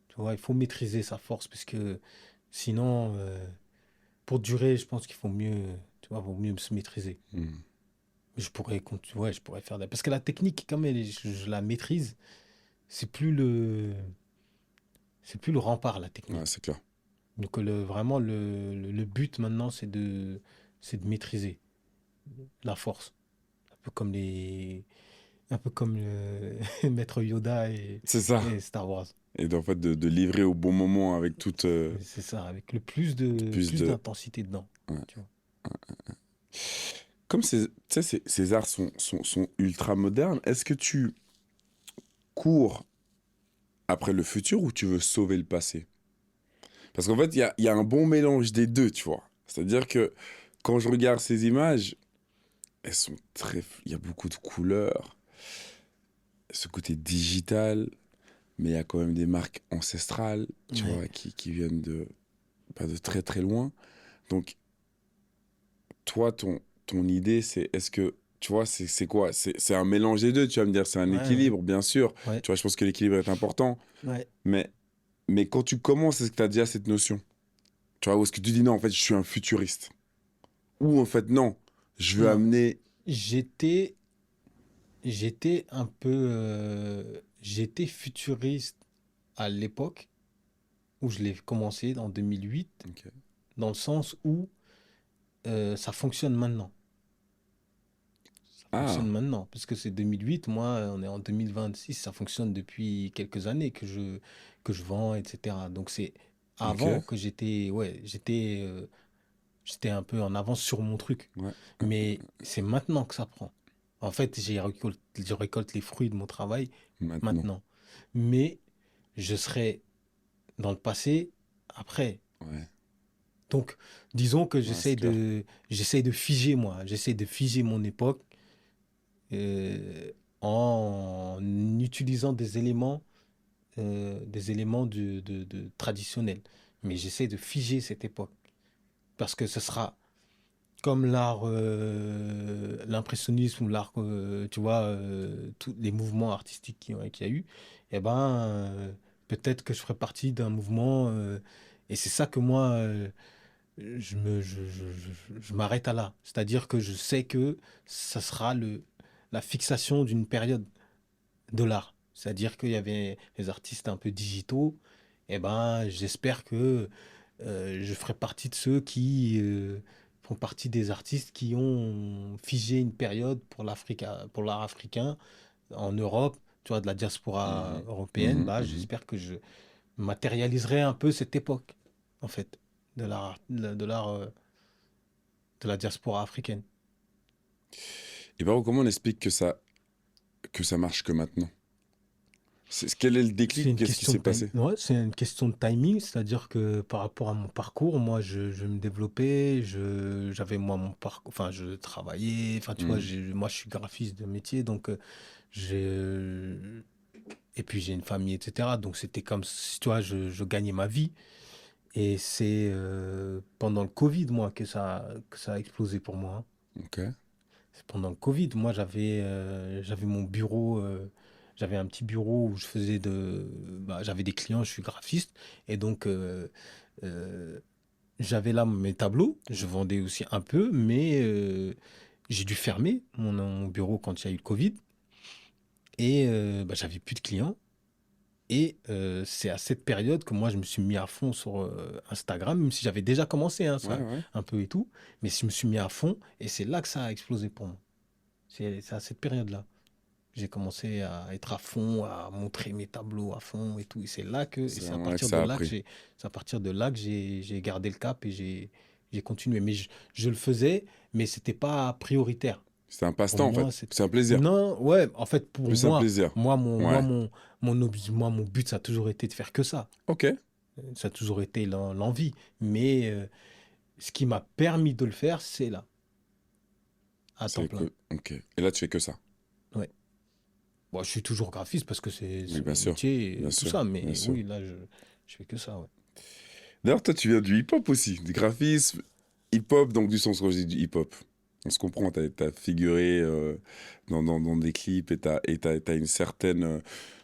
Tu vois, il faut maîtriser sa force, parce que sinon, pour durer, je pense qu'il faut mieux, tu vois, vaut mieux se maîtriser. Hmm. Ouais, je pourrais faire parce que la technique, comme je la maîtrise, c'est plus c'est plus le rempart, la Ouais, technique. c'est clair. Donc, vraiment, le but maintenant, c'est de maîtriser la force. Un peu comme un peu comme Maître Yoda C'est ça. et Star Wars. Et en fait, de livrer au bon moment avec toute... C'est ça, avec le plus plus de... d'intensité dedans. Ouais. Tu vois. Comme tu sais, ces arts sont ultra modernes, est-ce que tu cours après le futur ou tu veux sauver le passé? Parce qu'en fait, il y a un bon mélange des deux, tu vois. C'est-à-dire que quand je regarde ces images, elles sont très... Il y a beaucoup de couleurs, ce côté digital, mais il y a quand même des marques ancestrales, tu Ouais. vois, qui viennent pas de très très loin. Donc, toi, ton idée, c'est est-ce que, tu vois, c'est quoi? C'est un mélange des deux, tu vas me dire, c'est un Ouais, ouais, équilibre, bien sûr. ouais, Tu vois, je pense que l'équilibre est important. ouais. Mais, mais quand tu commences, est-ce que tu as déjà cette notion? Tu vois, ou est-ce que tu dis non, en fait, je suis un futuriste? Ou en fait, non, je veux Non, amener. j'étais, j'étais futuriste à l'époque où je l'ai commencé en 2008, Ok. dans le sens où ça fonctionne maintenant. Ça fonctionne Ah, maintenant, puisque c'est 2008, moi, on est en 2026, ça fonctionne depuis quelques années que je vends, etc. Donc c'est ok. avant que j'étais un peu en avance sur mon truc. Ouais, Mais c'est maintenant que ça prend. En fait, je récolte les fruits de mon travail maintenant. maintenant. Mais je serai dans le passé après. Ouais, Donc, disons que ouais, c'est clair. j'essaie de figer, moi. J'essaie de figer mon époque euh, en utilisant des éléments traditionnels. Mais j'essaie de figer cette époque. Parce que ce sera comme l'impressionnisme ou l'art, tu vois, tous les mouvements artistiques qu'il y a eu, eh ben, peut-être que je ferai partie d'un mouvement, et c'est ça que moi, je m'arrête à là. C'est-à-dire que je sais que ça sera la fixation d'une période de l'art. C'est-à-dire qu'il y avait les artistes un peu digitaux, et ben, j'espère que je ferai partie de ceux qui font partie des artistes qui ont figé une période pour l'art africain en Europe, tu vois, de la diaspora Mhm, européenne. mhm, Bah, mhm. j'espère que je matérialiserai un peu cette époque, en fait, de la diaspora africaine. Et par contre, comment on explique que ça marche que maintenant? Quel est le C'est déclic ou une qu'est-ce qui question s'est de time. passé? Ouais, c'est une question de timing, c'est-à-dire que par rapport à mon parcours, moi, je me développais, j'avais moi mon parcours, enfin, je travaillais, enfin, tu vois, Mhm. moi, je suis graphiste de métier, donc j'ai, et puis j'ai une famille, etc. Donc c'était comme si, tu vois, je gagnais ma vie, et c'est pendant le Covid, moi, que ça a explosé pour moi, hein. Ok. C'est pendant le Covid, moi j'avais mon bureau, j'avais un petit bureau où j'avais des clients, je suis graphiste, et donc euh, j'avais là mes tableaux, je vendais aussi un peu, mais j'ai dû fermer mon bureau quand il y a eu le Covid, et j'avais plus de clients. Et c'est à cette période que moi je me suis mis à fond sur Instagram, même si j'avais déjà commencé, hein, Ouais, ça, ouais. un peu et tout, mais je me suis mis à fond, et c'est là que ça a explosé pour moi. C'est à cette période-là. J'ai commencé à être à fond, à montrer mes tableaux à fond et tout. Et c'est là que, et C'est c'est à vraiment là que partir de ça a là que pris. j'ai gardé le cap et j'ai continué. Mais je le faisais, mais c'était pas prioritaire. C'est un Pour passe-temps, en fait. moi, c'est C'est un plaisir. non, ouais, en fait, pour Plus un moi, plaisir. moi, mon, moi, Ouais. mon but, ça a toujours été de faire que ça. Ok. Ça a toujours été l'envie. Mais ce qui m'a permis de le faire, c'est là, à temps C'est plein. que. Ok. Et là, tu fais que ça. Ouais. Bon, je suis toujours graphiste parce que Oui, c'est bien mon sûr. métier Bien et tout sûr. ça. Bien Mais sûr. oui, là, je fais que ça, ouais. D'ailleurs, toi, tu viens du hip-hop aussi. Du graphisme, hip-hop, donc du sens quand je dis du hip-hop. On se comprend, t'as figuré dans des clips et t'as une certaine.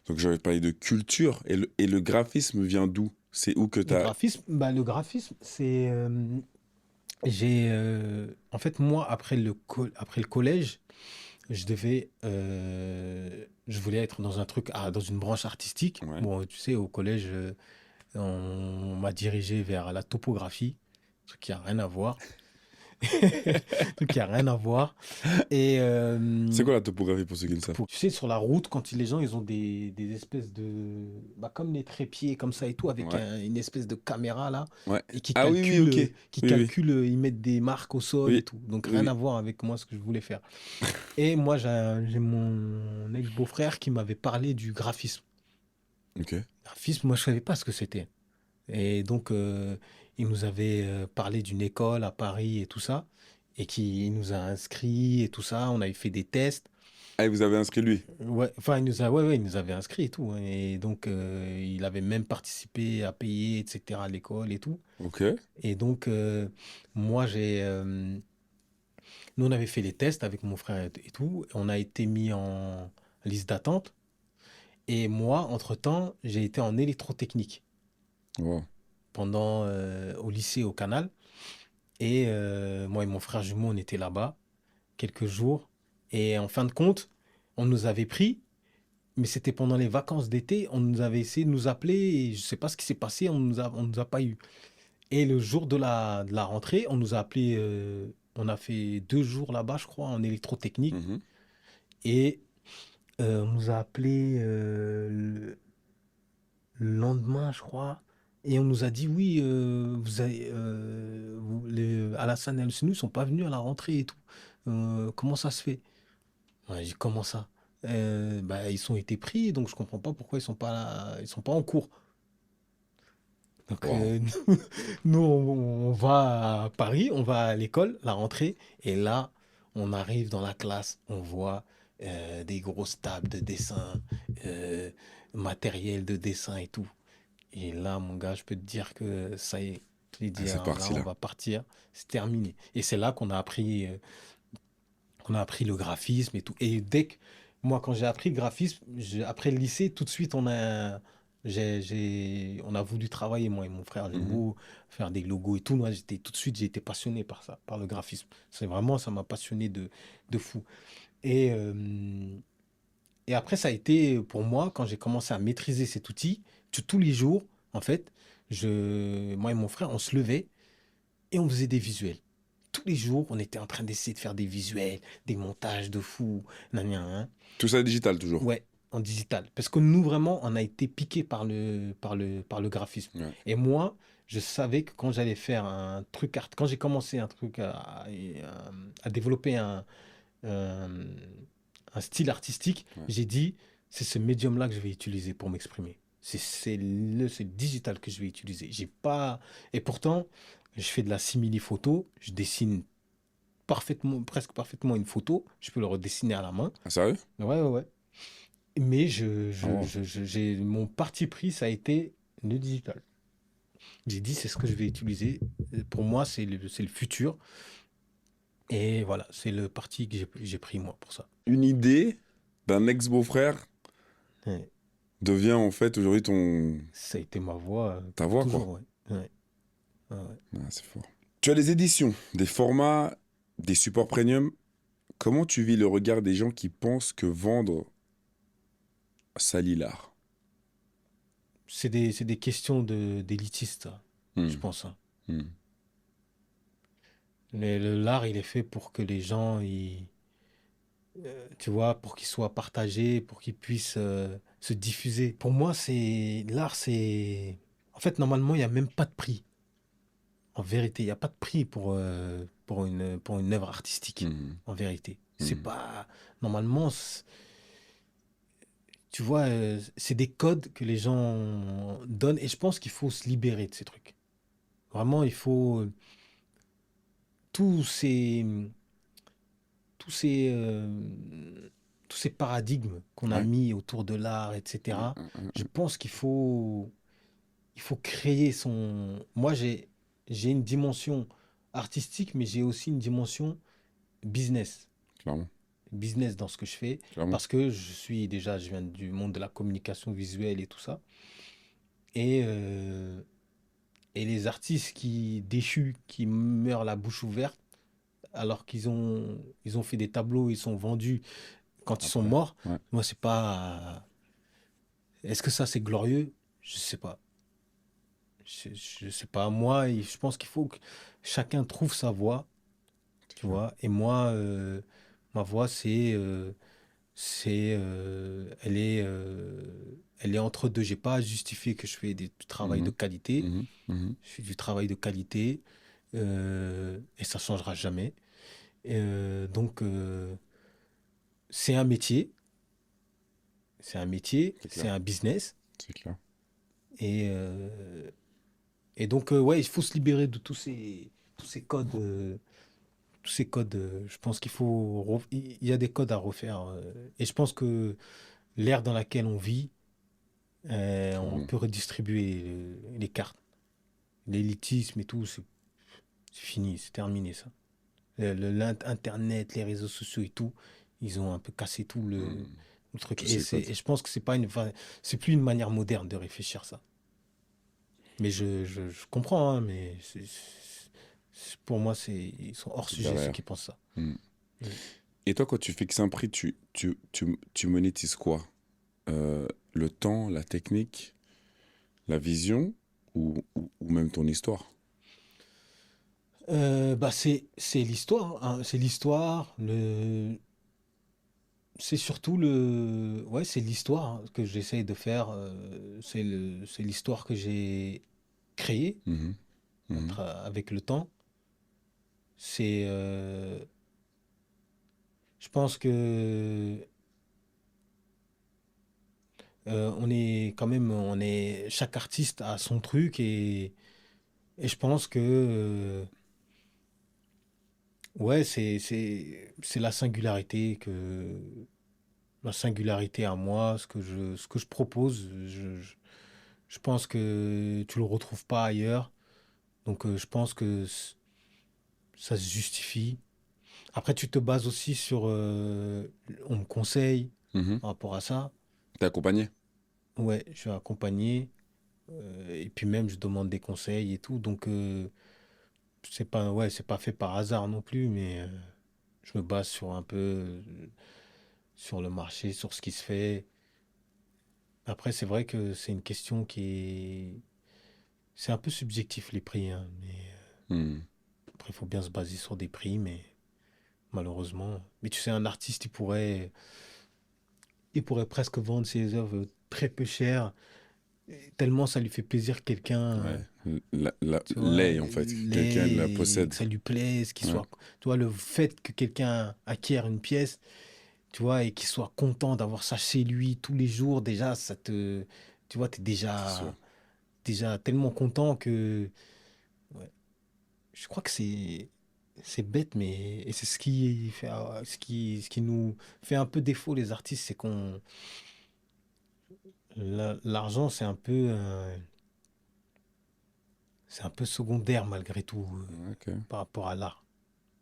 Donc, j'avais parlé de culture. Et le graphisme vient d'où? C'est où que t'as. Le graphisme, c'est. En fait, moi, après le collège, je voulais être dans un truc, dans une branche artistique. Ouais. Bon, tu sais, au collège, on m'a dirigé vers la topographie, truc qui a rien à voir. Truc qui a rien à voir. Et C'est quoi la topographie pour ceux qui ne savent? tu sais, sur la route, quand les gens ils ont des espèces comme les trépieds, comme ça et tout, avec Ouais. une espèce de caméra là, Ouais. et Ah oui, oui, ok. Oui, oui. ils mettent des marques au sol et Oui, tout. Donc oui, rien à oui. voir avec moi, ce que je voulais faire. Et moi, j'ai mon ex-beau-frère qui m'avait parlé du graphisme. Ok. Graphisme, moi, je savais pas ce que c'était. Et donc, il nous avait parlé d'une école à Paris et tout ça, et qui nous a inscrits et tout ça. On avait fait des tests. Ah, et vous avez inscrit lui? Ouais, enfin, ouais, il nous avait inscrits et tout, hein. Et donc, il avait même participé à payer, etc., à l'école et tout. Ok. Et donc, moi, nous, on avait fait les tests avec mon frère et tout. On a été mis en liste d'attente. Et moi, entre-temps, j'ai été en électrotechnique Wow. au lycée au Canal. Et moi et mon frère jumeau, on était là-bas quelques jours. Et en fin de compte, on nous avait pris. Mais c'était pendant les vacances d'été, on nous avait essayé de nous appeler et je sais pas ce qui s'est passé, on nous a pas eu. Et le jour de la rentrée, on nous a appelé, on a fait 2 jours là-bas, je crois, en électrotechnique. Mhm. Et on nous a appelé le lendemain, je crois. Et on nous a dit, oui, Alassane et Alcinu sont pas venus à la rentrée et tout. Comment ça se fait? Ouais, j'ai dit, comment ça? Ils ont été pris, donc je comprends pas pourquoi ils sont pas là, ils sont pas en cours. Donc Wow. nous, on va à Paris, on va à l'école, la rentrée, et là, on arrive dans la classe, on voit des grosses tables de dessin, euh, matériel de dessin et tout. Et là, mon gars, je peux te dire que ça y est, je lui Ah, dis, c'est alors là, parti on là. va partir, c'est terminé. Et c'est là qu'on a appris le graphisme et tout. Et moi, quand j'ai appris le graphisme, après le lycée, tout de suite, on a voulu travailler, moi et mon frère Mhm. jumeau, faire des logos et tout. Moi, tout de suite, j'ai été passionné par ça, par le graphisme. C'est vraiment, ça m'a passionné de fou. Et, euh, et après, ça a été pour moi, quand j'ai commencé à maîtriser cet outil, tous les jours, en fait, moi et mon frère, on se levait et on faisait des visuels. Tous les jours, on était en train d'essayer de faire des visuels, des montages de fou, nan, nan, nan. Tout ça digital toujours. Ouais, en digital. Parce que nous, vraiment, on a été piqué par le graphisme. Ouais. Et moi, je savais que quand j'allais faire un truc quand j'ai commencé un truc à développer un, un style artistique, Ouais. j'ai dit, c'est ce médium-là que je vais utiliser pour m'exprimer. C'est le digital que je vais utiliser. J'ai pas... Et pourtant, je fais de la simili-photo, je dessine parfaitement, presque parfaitement une photo, je peux le redessiner à la main. Ah, sérieux? Ouais, ouais, ouais. Mais Ah, wow. mon parti pris, ça a été le digital. J'ai dit, c'est ce que je vais utiliser. Pour moi, c'est le futur. Et voilà, c'est le parti que j'ai pris, moi, pour ça. Une idée d'un ex-beau-frère Ouais. devient en fait aujourd'hui Ça a été ma voix ta pour voix, quoi. toujours, ouais. Ouais, ouais, ouais. Ah, c'est fort. Tu as des éditions, des formats, des supports premium. Comment tu vis le regard des gens qui pensent que vendre salit l'art? C'est des questions d'élitistes, ça, je Hmm, pense, hein. hmm. L'art, il est fait pour que les gens, tu vois, pour qu'il soit partagé, pour qu'il puisse se diffuser. Pour moi, l'art, c'est... En fait, normalement, il n'y a même pas de prix. En vérité, il n'y a pas de prix pour une œuvre artistique. Mhm. En vérité. C'est Mhm. pas... Normalement, tu vois, c'est des codes que les gens donnent et je pense qu'il faut se libérer de ces trucs. Vraiment, il faut... tous ces... tous ces... tous ces paradigmes qu'on a Ouais. mis autour de l'art, Ouais, etc. ouais, ouais, Je ouais. pense il faut créer son... Moi, j'ai une dimension artistique, mais j'ai aussi une dimension business. Clairement. Business dans ce que je fais, Clairement. parce que je viens du monde de la communication visuelle et tout ça. Et, euh, et les artistes qui déchus, qui meurent la bouche ouverte, alors ils ont fait des tableaux, ils sont vendus quand ils sont Après. morts, Ouais. moi, c'est pas... Est-ce que ça, c'est glorieux? Je sais pas. Je sais pas. Moi, je pense qu'il faut que chacun trouve sa voie, C'est tu clair. vois. Et moi, ma voie, elle est entre deux. J'ai pas à justifier que je fais du travail de Mhm. qualité. Mhm. Mhm. Je fais du travail de qualité et ça changera jamais. Donc, c'est un métier, C'est c'est clair. un business. C'est clair. Et, et donc, ouais, il faut se libérer de tous ces codes. Tous ces codes, je pense il y a des codes à refaire. Et je pense que l'ère dans laquelle on vit, on Clairement. peut redistribuer les cartes. L'élitisme et tout, c'est fini, c'est terminé ça. Internet, les réseaux sociaux et tout, ils ont un peu cassé tout Mhm. le truc. Tous ces codes. Et je pense que c'est plus une manière moderne de réfléchir ça. Mais je comprends, hein, mais pour moi, ils sont hors C'est sujet ceux derrière. qui pensent ça. Mhm. Mm. Et toi, quand tu fixes un prix, tu monétises quoi? Le temps, la technique, la vision ou même ton histoire? Bah c'est l'histoire, hein. C'est l'histoire, c'est surtout ouais, c'est l'histoire hein, que j'essaye de faire. C'est l'histoire que j'ai créée Mhm. Mhm. avec le temps. C'est, je pense que chaque artiste a son truc et je pense que ouais, c'est la singularité à moi, ce que je propose. Je pense que tu le retrouves pas ailleurs. Donc, je pense que ça se justifie. Après, tu te bases aussi sur... on me conseille Mhm. par rapport à ça. T'es accompagné? Ouais, je suis accompagné. Et puis même, je demande des conseils et tout. Donc, c'est pas fait par hasard non plus, mais je me base sur un peu sur le marché, sur ce qui se fait. Après, c'est vrai que c'est une question qui est... C'est un peu subjectif, les prix, hein, mais Mhm. après, il faut bien se baser sur des prix, mais malheureusement. Mais tu sais, un artiste, il pourrait presque vendre ses œuvres très peu cher, tellement ça lui fait plaisir que quelqu'un, Ouais. tu vois, L'est, en fait, que quelqu'un la que possède. ça lui plaise, Ouais. tu vois, le fait que quelqu'un acquiert une pièce, tu vois, et qu'il soit content d'avoir ça chez lui tous les jours, déjà, tu vois, t'es C'est sûr. déjà tellement content que, ouais, je crois que c'est bête, mais et c'est ce qui nous fait un peu défaut les artistes, c'est qu'on l'argent c'est un peu secondaire malgré tout Ok. par rapport à l'art.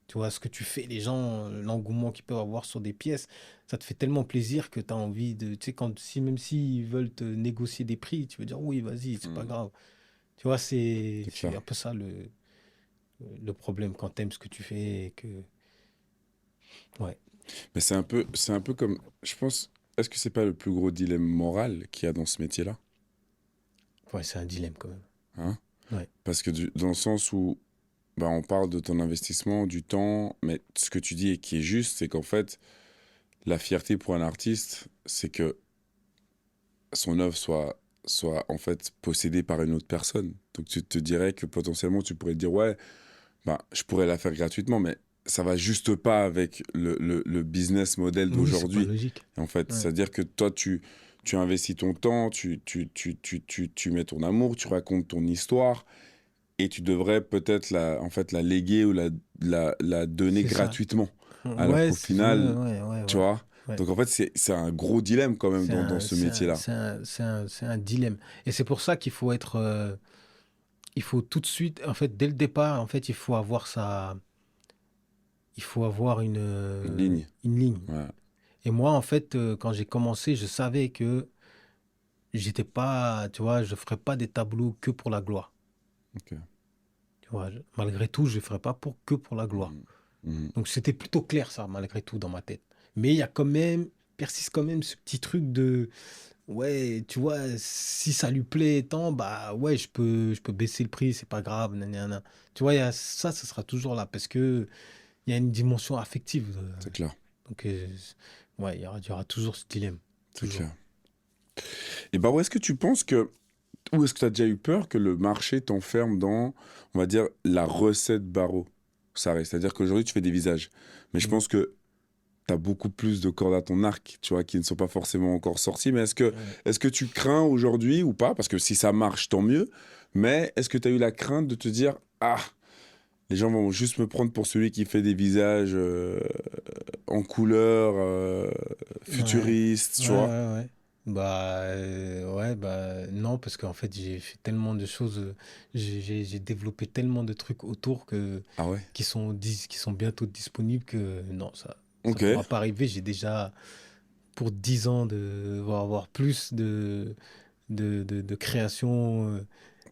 Tu vois ce que tu fais, les gens, l'engouement qu'ils peuvent avoir sur des pièces, ça te fait tellement plaisir que tu as envie de, tu sais, même s'ils veulent te négocier des prix, tu veux dire oui, vas-y, c'est pas Mhm. grave. Tu vois, C'est c'est clair. un peu ça le problème quand t'aimes ce que tu fais et que, ouais, Mais c'est un peu comme, je pense, est-ce que c'est pas le plus gros dilemme moral qu'il y a dans ce métier-là? ouais, c'est un dilemme quand même. Hein? Ouais. Parce que dans le sens où, bah, on parle de ton investissement, du temps, mais ce que tu dis et qui est juste, c'est qu'en fait, la fierté pour un artiste, c'est que son œuvre soit en fait possédée par une autre personne. Donc tu te dirais que potentiellement tu pourrais te dire ouais, ben, je pourrais la faire gratuitement, mais ça va juste pas avec le business model Oui, c'est pas d'aujourd'hui. logique. En fait, Ouais, c'est-à-dire que toi, tu investis ton temps, tu mets ton amour, tu racontes ton histoire, et tu devrais peut-être en fait, la léguer ou la donner c'est ça. gratuitement. Alors Ouais, qu'au final, tu ouais. vois, Ouais. donc en fait, c'est un gros dilemme quand même C'est dans un, ce c'est un, métier-là. c'est un, c'est un, c'est un dilemme. Et c'est pour ça qu'il faut être, il faut tout de suite, en fait, dès le départ, en fait, il faut avoir Une ligne. une ligne. Ouais, Et moi, en fait, quand j'ai commencé, je savais que j'étais pas, tu vois, je ferais pas des tableaux que pour la gloire. ok. Tu vois, malgré tout, je ferais pas que pour la gloire. Mhm. Mhm. Donc c'était plutôt clair ça, malgré tout, dans ma tête. Mais il y a quand même, persiste quand même ce petit truc de, ouais, tu vois, si ça lui plaît tant, bah ouais, je peux baisser le prix, c'est pas grave, nanana. Tu vois, il y a ça, ça sera toujours là, parce que il y a une dimension affective. C'est clair, Donc, ouais, il y aura toujours ce dilemme. c'est Toujours. clair. Et bah, où est-ce que tu penses que ou est-ce que tu as déjà eu peur que le marché t'enferme dans, on va dire, la recette barreau? Ça reste. C'est-à-dire qu'aujourd'hui, tu fais des visages. Mais je Mm. pense que tu as beaucoup plus de cordes à ton arc, tu vois, qui ne sont pas forcément encore sorties. Mais Ouais. est-ce que tu crains aujourd'hui ou pas? Parce que si ça marche, tant mieux. Mais est-ce que tu as eu la crainte de te dire, ah, les gens vont juste me prendre pour celui qui fait des visages en couleur, Ouais, futuristes, ouais, tu vois? ouais, ouais. Bah, ouais, bah, non, parce qu'en fait, j'ai fait tellement de choses, j'ai développé tellement de trucs autour Ah ouais? qui sont bientôt disponibles que non, ça Ok. pourra pas arriver. J'ai déjà, pour 10 ans, va avoir plus de création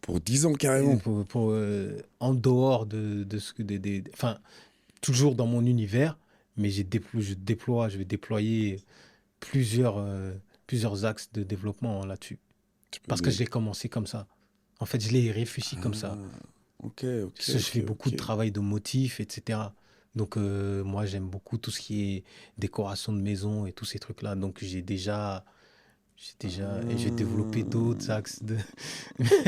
Pour 10 ans carrément. en dehors de ce que enfin, toujours dans mon univers, mais je vais déployer plusieurs, plusieurs axes de développement là-dessus. Tu peux Parce que dire. je l'ai commencé comme ça. En fait, je l'ai réfléchi comme ça. Ah, ok, ok, Parce que je ok, fais beaucoup ok. de travail de motifs, etc. Donc, moi, j'aime beaucoup tout ce qui est décoration de maison et tous ces trucs-là. Donc, et j'ai développé d'autres Ah. axes de,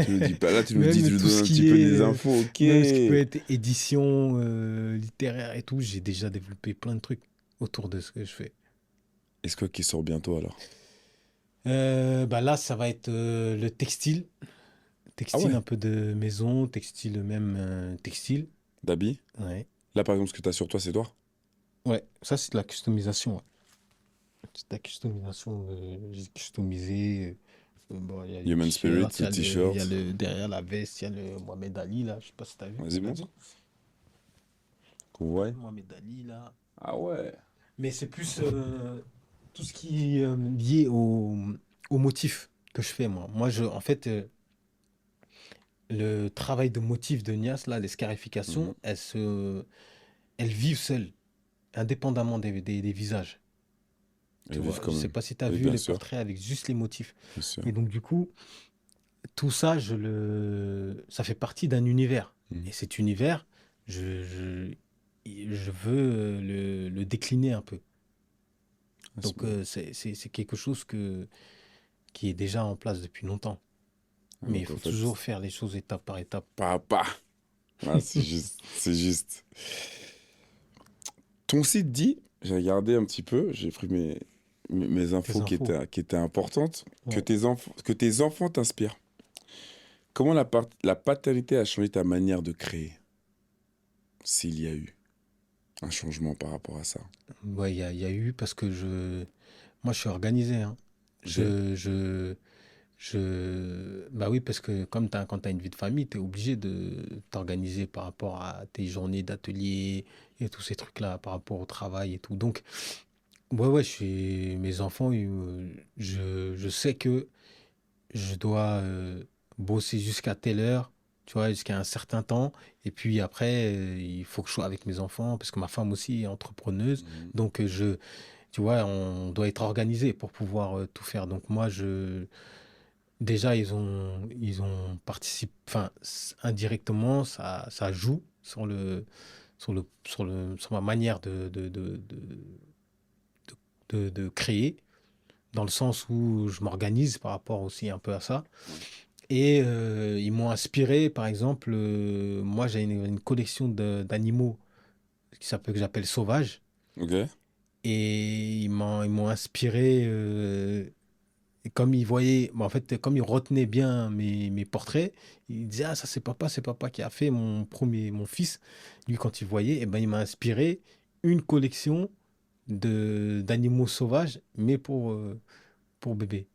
Tu nous dis pas là, tu nous dis, même tu nous tout ce donnes un petit qui peu est, des infos, ok. même ce qui peut être édition littéraire et tout. J'ai déjà développé plein de trucs autour de ce que je fais. Est-ce quoi qui sort bientôt alors? Bah là, ça va être le textile. Ah Textile, ouais, un peu de maison, textile même textile. d'habits. Ouais. Là par exemple, ce que tu as sur toi, c'est toi? Ouais, ça c'est de la customisation. Ouais. C'est de la customisation. J'ai customisé. Bon, il y a les Human Spirit, t-shirts, le il y a t-shirt. derrière la veste, il y a le Mohamed Ali là. Je sais pas si t'as vu. Vas-y, Regarde. montre. Ouais. Mohamed Ali là. Ah ouais. Mais c'est plus tout ce qui est lié au motif que je fais moi. En fait, le travail de motif de Nias là, les Mhm. scarifications, elles vivent seules, indépendamment des visages. Elles Tu vivent vois, quand je sais même. pas si tu as Oui, vu bien les sûr, portraits avec juste les motifs. bien sûr. Et donc, du coup, tout ça, ça fait partie d'un univers. Mhm. Et cet univers, je, je, je veux le décliner un peu. Ah, c'est Donc, beau. c'est quelque chose qui est déjà en place depuis longtemps. Ah, Mais il donc en faut fait, toujours faire les choses étape par étape. papa. Ah, c'est juste, c'est juste. Ton site dit, j'ai regardé un petit peu, j'ai pris mes Tes infos infos. qui étaient importantes, Ouais. que tes enfants t'inspirent. Comment la paternité a changé ta manière de créer, s'il y a eu un changement par rapport à ça? Ouais, il y a eu parce que moi, je suis organisé, hein. Ok. Je, je, bah oui, parce que quand tu as une vie de famille, tu es obligé de t'organiser par rapport à tes journées d'atelier et tous ces trucs-là, par rapport au travail et tout. Donc, ouais, ouais, mes enfants, je sais que je dois bosser jusqu'à telle heure, tu vois, jusqu'à un certain temps. Et puis après, il faut que je sois avec mes enfants, parce que ma femme aussi est entrepreneuse. Mhm. Donc, tu vois, on doit être organisé pour pouvoir tout faire. Donc, moi, déjà, ils ont participé, enfin, indirectement, ça joue sur ma manière de créer, dans le sens où je m'organise par rapport aussi un peu à ça. Et ils m'ont inspiré, par exemple, moi j'ai une collection d'animaux que j'appelle Sauvage. Ok. Et ils m'ont inspiré, et comme ils voyaient, en fait, comme ils retenaient bien mes portraits, ils disaient, ah, ça c'est papa qui a fait mon fils. Lui, quand il voyait, eh ben, il m'a inspiré une collection d'animaux sauvages, mais pour bébé.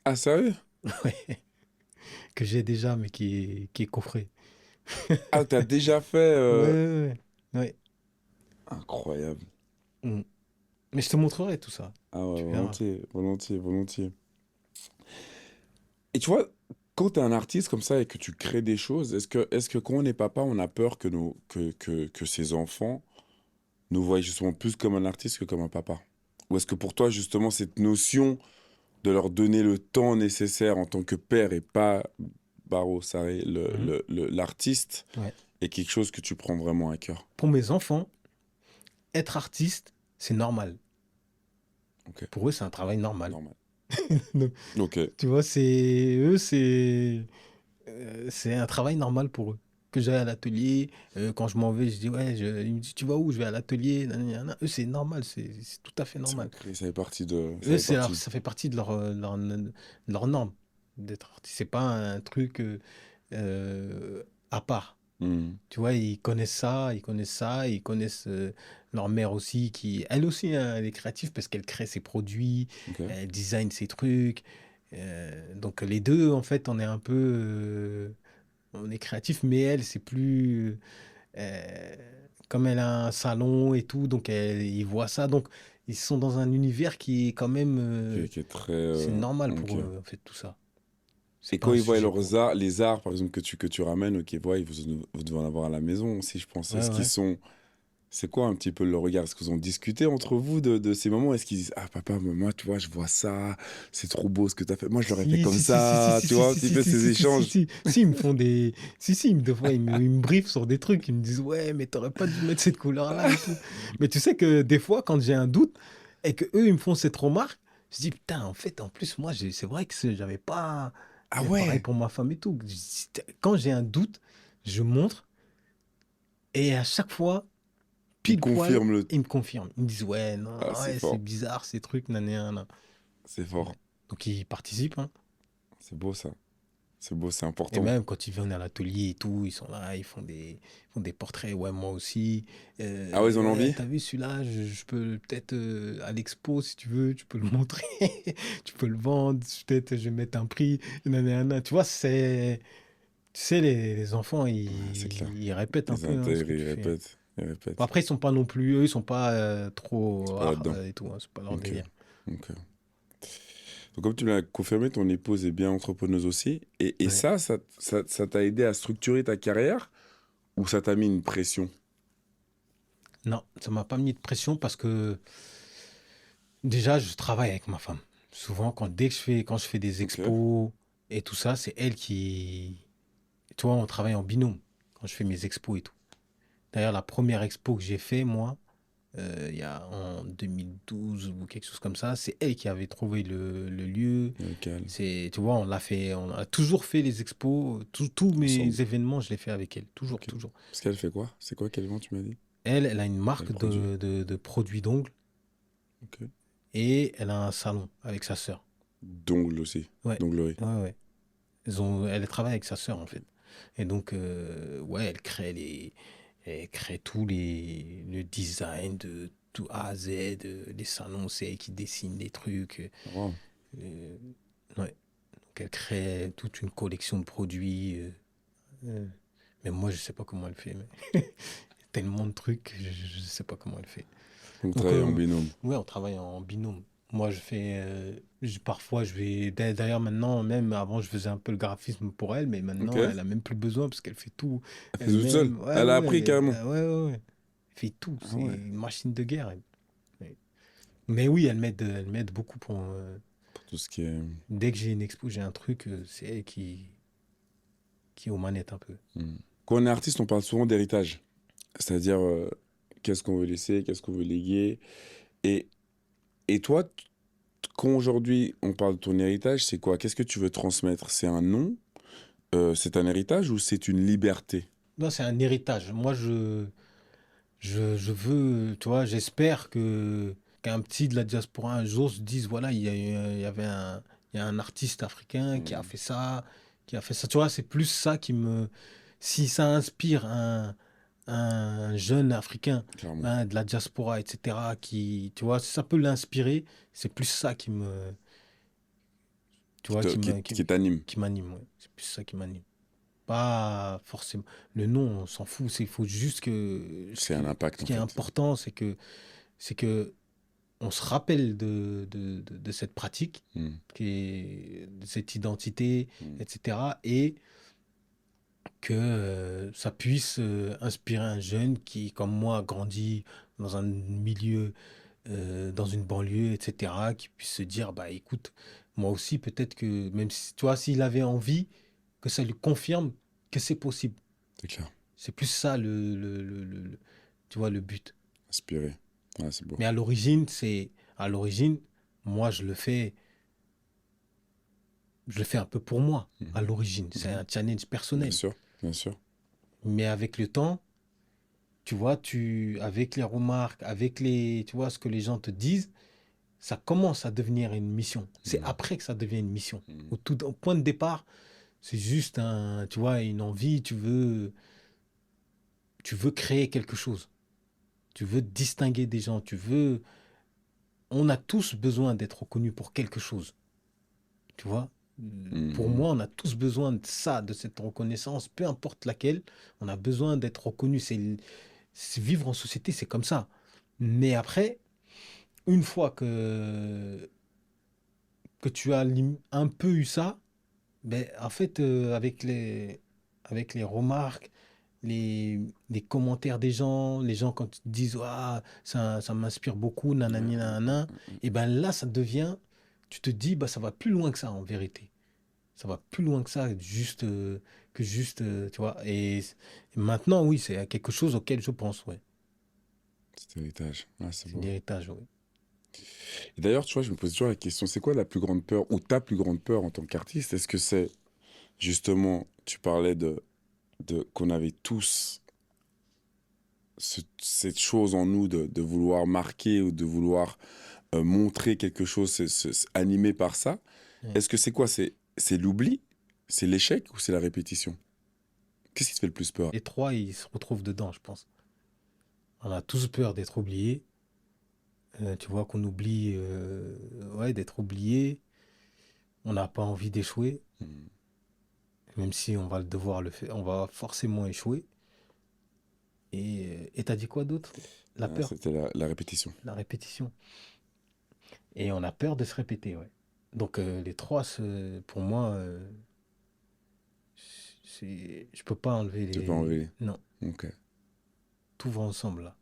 Ah, sérieux? Ouais, que j'ai déjà, mais qui est coffré. Ah, t'as déjà fait... Ouais, ouais, ouais. Ouais. Incroyable. Mm. Mais je te montrerai tout ça. Ah ouais, Tu verras. volontiers, volontiers, volontiers. Et tu vois, quand tu es un artiste comme ça et que tu crées des choses, est-ce que quand on est papa, on a peur que ses enfants nous voient justement plus comme un artiste que comme un papa? Ou est-ce que pour toi, justement, cette notion de leur donner le temps nécessaire en tant que père et pas Baro Sarré, Mhm. l'artiste, Ouais. est quelque chose que tu prends vraiment à cœur? Pour mes enfants, être artiste, c'est normal. Ok, Pour eux, c'est un travail normal. normal. Donc, Ok, tu vois, c'est un travail normal pour eux. Que j'aille à l'atelier, quand je m'en vais, je dis, ouais, il me dit, tu vas où? Je vais à l'atelier. Nanani, nanana. Eux, c'est normal, c'est tout à fait c'est normal. ancré, ça fait partie de... Ça Eux, fait partie. ça fait partie de leur norme d'être artiste. C'est pas un truc euh, à part. Hmm, Tu vois, ils connaissent ça, ils connaissent leur mère aussi, qui, elle aussi, hein, elle est créative parce qu'elle crée ses produits, ok. elle design ses trucs. Donc les deux, en fait, on est un peu, on est créatif, mais elle, c'est plus, euh, comme elle a un salon et tout, donc ils voient ça, donc ils sont dans un univers qui est quand même, Qui est très... c'est normal ok. pour eux, en fait, tout ça. C'est Et pas quand un ils voient sujet pour leurs arts, les arts, par exemple, que tu ramènes, ok, voilà, vous devez en avoir à la maison aussi, je pense. eux. Ouais, Est-ce qu'ils ouais. sont... C'est quoi un petit peu le regard? Est-ce que vous en discutez entre vous de ces moments? Est-ce qu'ils disent, ah papa, mais moi, tu vois, je vois ça, c'est trop beau ce que tu as fait. Moi, je l'aurais fait Si, comme si, si, si, si, ça, si, tu si, vois, un si, petit si, peu si, ces si, si, si, échanges. si, si, ils me font des... Si, si, des fois, ils me briefent sur des trucs, ils me disent, ouais, mais t'aurais pas dû mettre cette couleur-là et tout. Mais tu sais que des fois, quand j'ai un doute et que eux ils me font cette remarque, je dis, putain, en fait, en plus, moi, c'est vrai que j'avais pas... Ah Et pareil ouais, pour ma femme et tout. Quand j'ai un doute, je montre et à chaque fois, ils pile poil, confirment le... ils me confirment. Ils me disent, ouais, non, Ah, c'est ouais, c'est fort, bizarre, ces trucs, nan. c'est Ouais. fort. Donc, ils participent, hein. C'est beau ça, c'est beau, c'est Et important. même quand ils viennent à l'atelier et tout, ils sont là, ils font des portraits. Ouais, moi aussi. Ah ouais, ils en ont Ouais, envie? t'as vu celui-là, je peux peut-être à l'expo, si tu veux, tu peux le montrer, tu peux le vendre, peut-être je vais mettre un prix. Nanana. Tu vois, tu sais, les enfants, Ouais, c'est clair. ils répètent un Ils peu hein, ce intègrent, que tu ils fais. répètent, ils Bon, répètent. après, ils sont pas non plus, eux, ils sont pas C'est trop pas art là-dedans. et tout, hein, c'est pas leur Ok, délire. ok. Donc, comme tu me l'as confirmé, ton épouse est bien entrepreneuse aussi. Et Ouais. ça t'a aidé à structurer ta carrière ou ça t'a mis une pression? Non, ça m'a pas mis de pression parce que déjà, je travaille avec ma femme. Souvent, quand je fais des Ok. expos et tout ça, c'est elle qui... Tu vois, on travaille en binôme quand je fais mes expos et tout. D'ailleurs, la première expo que j'ai fait, moi, il y a en 2012 ou quelque chose comme ça, c'est elle qui avait trouvé le lieu. Local. Tu vois, on a toujours fait les expos, tous Ensemble. mes événements, je les fais avec elle. Toujours, Ok. toujours. Parce qu'elle fait quoi? C'est quoi quel vent tu m'as dit? Elle a une Quel marque produit? de produits d'ongles Ok. et elle a un salon avec sa sœur. Dongle aussi. Ouais, Donglerie. ouais, ouais. Elle travaille avec sa sœur, en fait. Et donc, ouais, elle crée le design de tout A à Z, les salons, c'est elle qui dessine les trucs. Wow. Euh, ouais. Donc, elle crée toute une collection de produits. Euh, mais moi, je sais pas comment elle fait. Mais tellement de trucs, je sais pas comment elle fait. Donc, Donc, travailler en binôme. ouais, on travaille en binôme. Moi, parfois, je vais. D'ailleurs, maintenant, même avant, je faisais un peu le graphisme pour elle, mais Ok. maintenant, Elle elle a même plus besoin parce qu'elle fait tout fait toute seule. elle-même. Ouais, Elle a ouais, appris carrément. ouais, ouais, ouais. Elle fait tout. Ah C'est ouais. une machine de guerre, elle. Ouais. Mais oui, elle m'aide beaucoup pour. Pour tout ce qui est. Dès que j'ai une expo, j'ai un truc, c'est elle qui est aux manettes un peu. Hmm. Quand on est artiste, on parle souvent d'héritage. C'est-à-dire, qu'est-ce qu'on veut laisser, qu'est-ce qu'on veut léguer. Et Et toi, quand aujourd'hui on parle de ton héritage, c'est quoi? Qu'est-ce que tu veux transmettre? C'est un nom? C'est un héritage ou c'est une liberté? Non, c'est un héritage. Moi, je veux, tu vois, j'espère qu'un petit de la diaspora un jour se dise, voilà, il y avait il y a un artiste africain Hmm, qui a fait ça. Tu vois, c'est plus ça qui me, si ça inspire un jeune africain, clairement. hein, de la diaspora, etc., qui, tu vois, si ça peut l'inspirer, c'est plus ça qui me, tu Qui vois, te- qui, qui t'anime. qui m'anime, ouais. C'est plus ça qui m'anime. Pas forcément. Le nom, on s'en fout. Il faut juste que C'est un impact ce en qui est fait. important, c'est que on se rappelle de cette pratique, Hmm, de cette identité, hmm, etc. Et que ça puisse inspirer un jeune qui, comme moi, a grandi dans un milieu, dans une banlieue, etc., qui puisse se dire, bah écoute, moi aussi, peut-être que même si, tu vois, s'il avait envie, que ça lui confirme que c'est possible. c'est clair. C'est plus ça tu vois, le but. Inspiré. Ouais, c'est beau. Mais à l'origine, moi, je le fais un peu pour moi, à Mhm, l'origine. C'est mhm. un challenge Bien personnel. sûr, bien sûr. Mais avec le temps, tu vois, avec les remarques, tu vois, ce que les gens te disent, ça commence à devenir une mission. C'est Hmm, après que ça devient une mission. hmm. Au point de départ, c'est juste tu vois, une envie, tu veux créer quelque chose. Tu veux distinguer des gens, on a tous besoin d'être reconnus pour quelque chose. Tu vois? Pour Mhm. moi, on a tous besoin de ça, de cette reconnaissance, peu importe laquelle. On a besoin d'être reconnu. Vivre en société, c'est comme ça. Mais après, une fois que tu as un peu eu ça, ben, en fait, avec les remarques, les commentaires des gens, les gens quand ils te disent ah, ça m'inspire beaucoup, Ouais, nanani, ouais, nanana, ouais. et ben là, ça devient, tu te dis, bah, ça va plus loin que ça en vérité. Ça va plus loin que ça, tu vois. Et maintenant, oui, c'est quelque chose auquel je pense, ouais. Cet héritage. Ouais, c'est C'est beau. l'héritage, oui. Et d'ailleurs, tu vois, je me pose toujours la question, c'est quoi la plus grande peur ou ta plus grande peur en tant qu'artiste? Est-ce que c'est justement, tu parlais de qu'on avait tous cette chose en nous de vouloir marquer ou de vouloir montrer quelque chose, animé par ça. Ouais. Est-ce que c'est quoi? C'est l'oubli? C'est l'échec ou c'est la répétition? Qu'est-ce qui te fait le plus peur? Les trois, ils se retrouvent dedans, je pense. On a tous peur d'être oubliés. Tu vois qu'on oublie, ouais, d'être oublié. On n'a pas envie d'échouer, Hmm. même si on va le devoir le faire, on va forcément échouer. Et t'as dit quoi d'autre? La Ah, peur, c'était la répétition. la répétition. Et on a peur de se répéter, ouais. Donc les trois, pour moi, je peux pas enlever Tu peux pas enlever. Non, Ok. tout va ensemble là.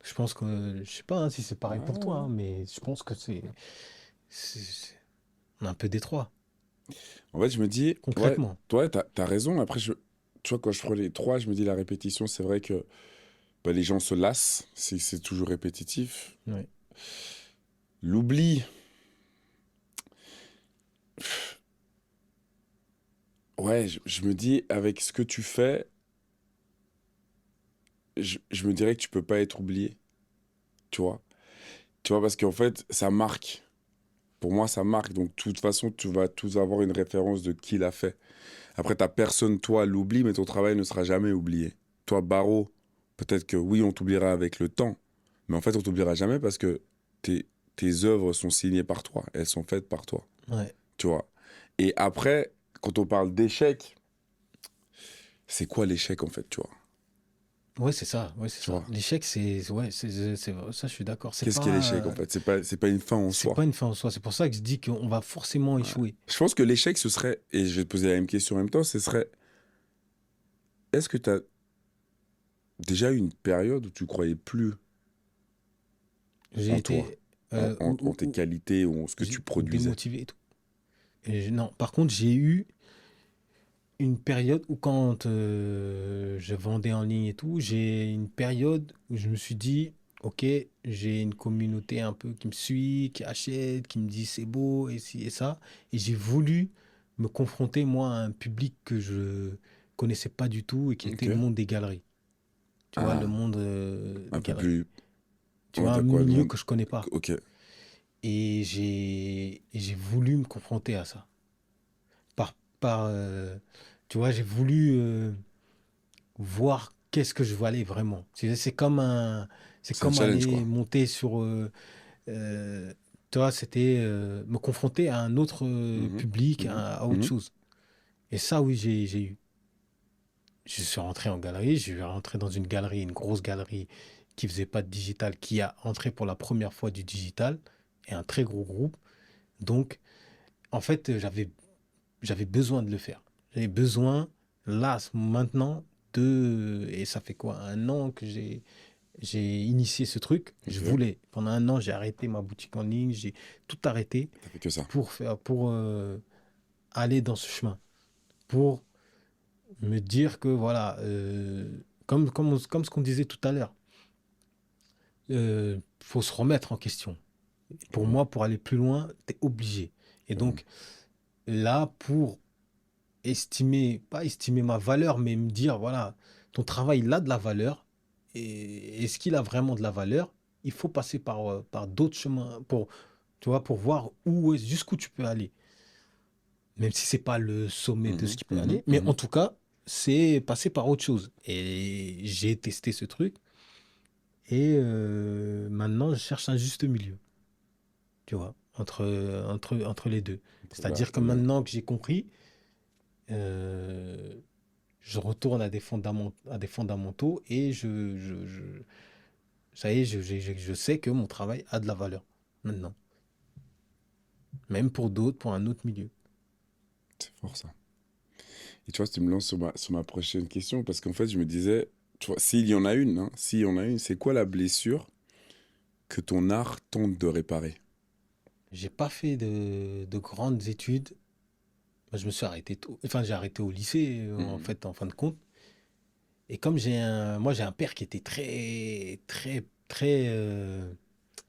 Je pense que, je sais pas hein, si c'est pareil pour toi, Ouais. hein, mais je pense que on a un peu des trois, En fait, je me dis, ouais, concrètement. toi, t'as raison. Après, tu vois, quand je prends les trois, je me dis la répétition, c'est vrai que bah, les gens se lassent, c'est toujours répétitif. Ouais. L'oubli, ouais, je me dis, avec ce que tu fais, je me dirais que tu peux pas être oublié, tu vois. Tu vois, parce qu'en fait, ça marque. Pour moi, ça marque. Donc, de toute façon, tu vas tous avoir une référence de qui l'a fait. Après, ta personne, toi, l'oublie, mais ton travail ne sera jamais oublié. Toi, Baro, peut-être que oui, on t'oubliera avec le temps, mais en fait, on t'oubliera jamais parce que tes œuvres sont signées par toi. Elles sont faites par toi, Ouais. tu vois. Et après, quand on parle d'échec, c'est quoi l'échec, en fait, tu vois? Ouais, c'est ça. Ouais, c'est Tu ça. vois? L'échec, ça, je suis d'accord. Qu'est-ce qu'est l'échec, en fait? C'est pas une fin en C'est soi. pas une fin en soi. C'est pour ça que je dis qu'on va forcément Ouais. échouer. Je pense que l'échec, ce serait, et je vais te poser la même question en même temps, ce serait, est-ce que tu as déjà eu une période où tu croyais plus J'ai en toi, été en tes qualités ou en ce que tu ou produisais? démotivé et tout. Non, par contre, j'ai eu une période où quand je vendais en ligne et tout, j'ai une période où je me suis dit, ok, j'ai une communauté un peu qui me suit, qui achète, qui me dit c'est beau et ci et ça. Et j'ai voulu me confronter, moi, à un public que je connaissais pas du tout et qui était Ok. le monde des galeries. Tu vois, le Ah, monde un des peu galeries. plus. Tu On va vois, un dire quoi, le milieu monde. que je connais pas. Ok. Et j'ai voulu me confronter à ça. Par, tu vois, j'ai voulu voir qu'est-ce que je valais vraiment. C'est C'est un comme challenge, aller quoi. monter sur, euh, tu vois, c'était me confronter à un autre Mhm, public, mhm, à autre mhm. chose. Et ça, oui, j'ai eu. Je suis rentré en galerie, je suis rentré dans une galerie, une grosse galerie qui faisait pas de digital, qui a entré pour la première fois du digital, et un très gros groupe. Donc, en fait, j'avais besoin de le faire. J'avais besoin, là, maintenant, et ça fait quoi, un an que j'ai initié ce truc. Je Ok. voulais. Pendant un an, j'ai arrêté ma boutique en ligne, j'ai tout arrêté T'as fait que ça. pour aller dans ce chemin, pour me dire que voilà, comme ce qu'on disait tout à l'heure, faut se remettre en question. Pour Ouais, moi, pour aller plus loin, tu es obligé. Et carrément. donc, là, pour pas estimer ma valeur, mais me dire, voilà, ton travail, il a de la valeur. Et est-ce qu'il a vraiment de la valeur? Il faut passer par d'autres chemins tu vois, pour voir jusqu'où tu peux aller. Même si c'est pas le sommet de ce Mhm, qui peut mhm, aller. Mais en mhm. tout cas, c'est passer par autre chose. Et j'ai testé ce truc. Et maintenant, je cherche un juste milieu, tu vois, entre les deux. Entre C'est-à-dire que le- maintenant que j'ai compris, euh, je retourne à des fondamentaux et ça y est, je sais que mon travail a de la valeur maintenant. Même pour d'autres, pour un autre milieu. C'est fort, ça. Et tu vois, tu me lances sur ma prochaine question, parce qu'en fait, je me disais, tu vois, s'il y en a une, hein, s'il y en a une, c'est quoi la blessure que ton art tente de réparer? J'ai pas fait de grandes études. Moi, je me suis arrêté tôt. Enfin, j'ai arrêté au lycée, en Mhm. fait, en fin de compte. Et comme moi, j'ai un père qui était très, très, très,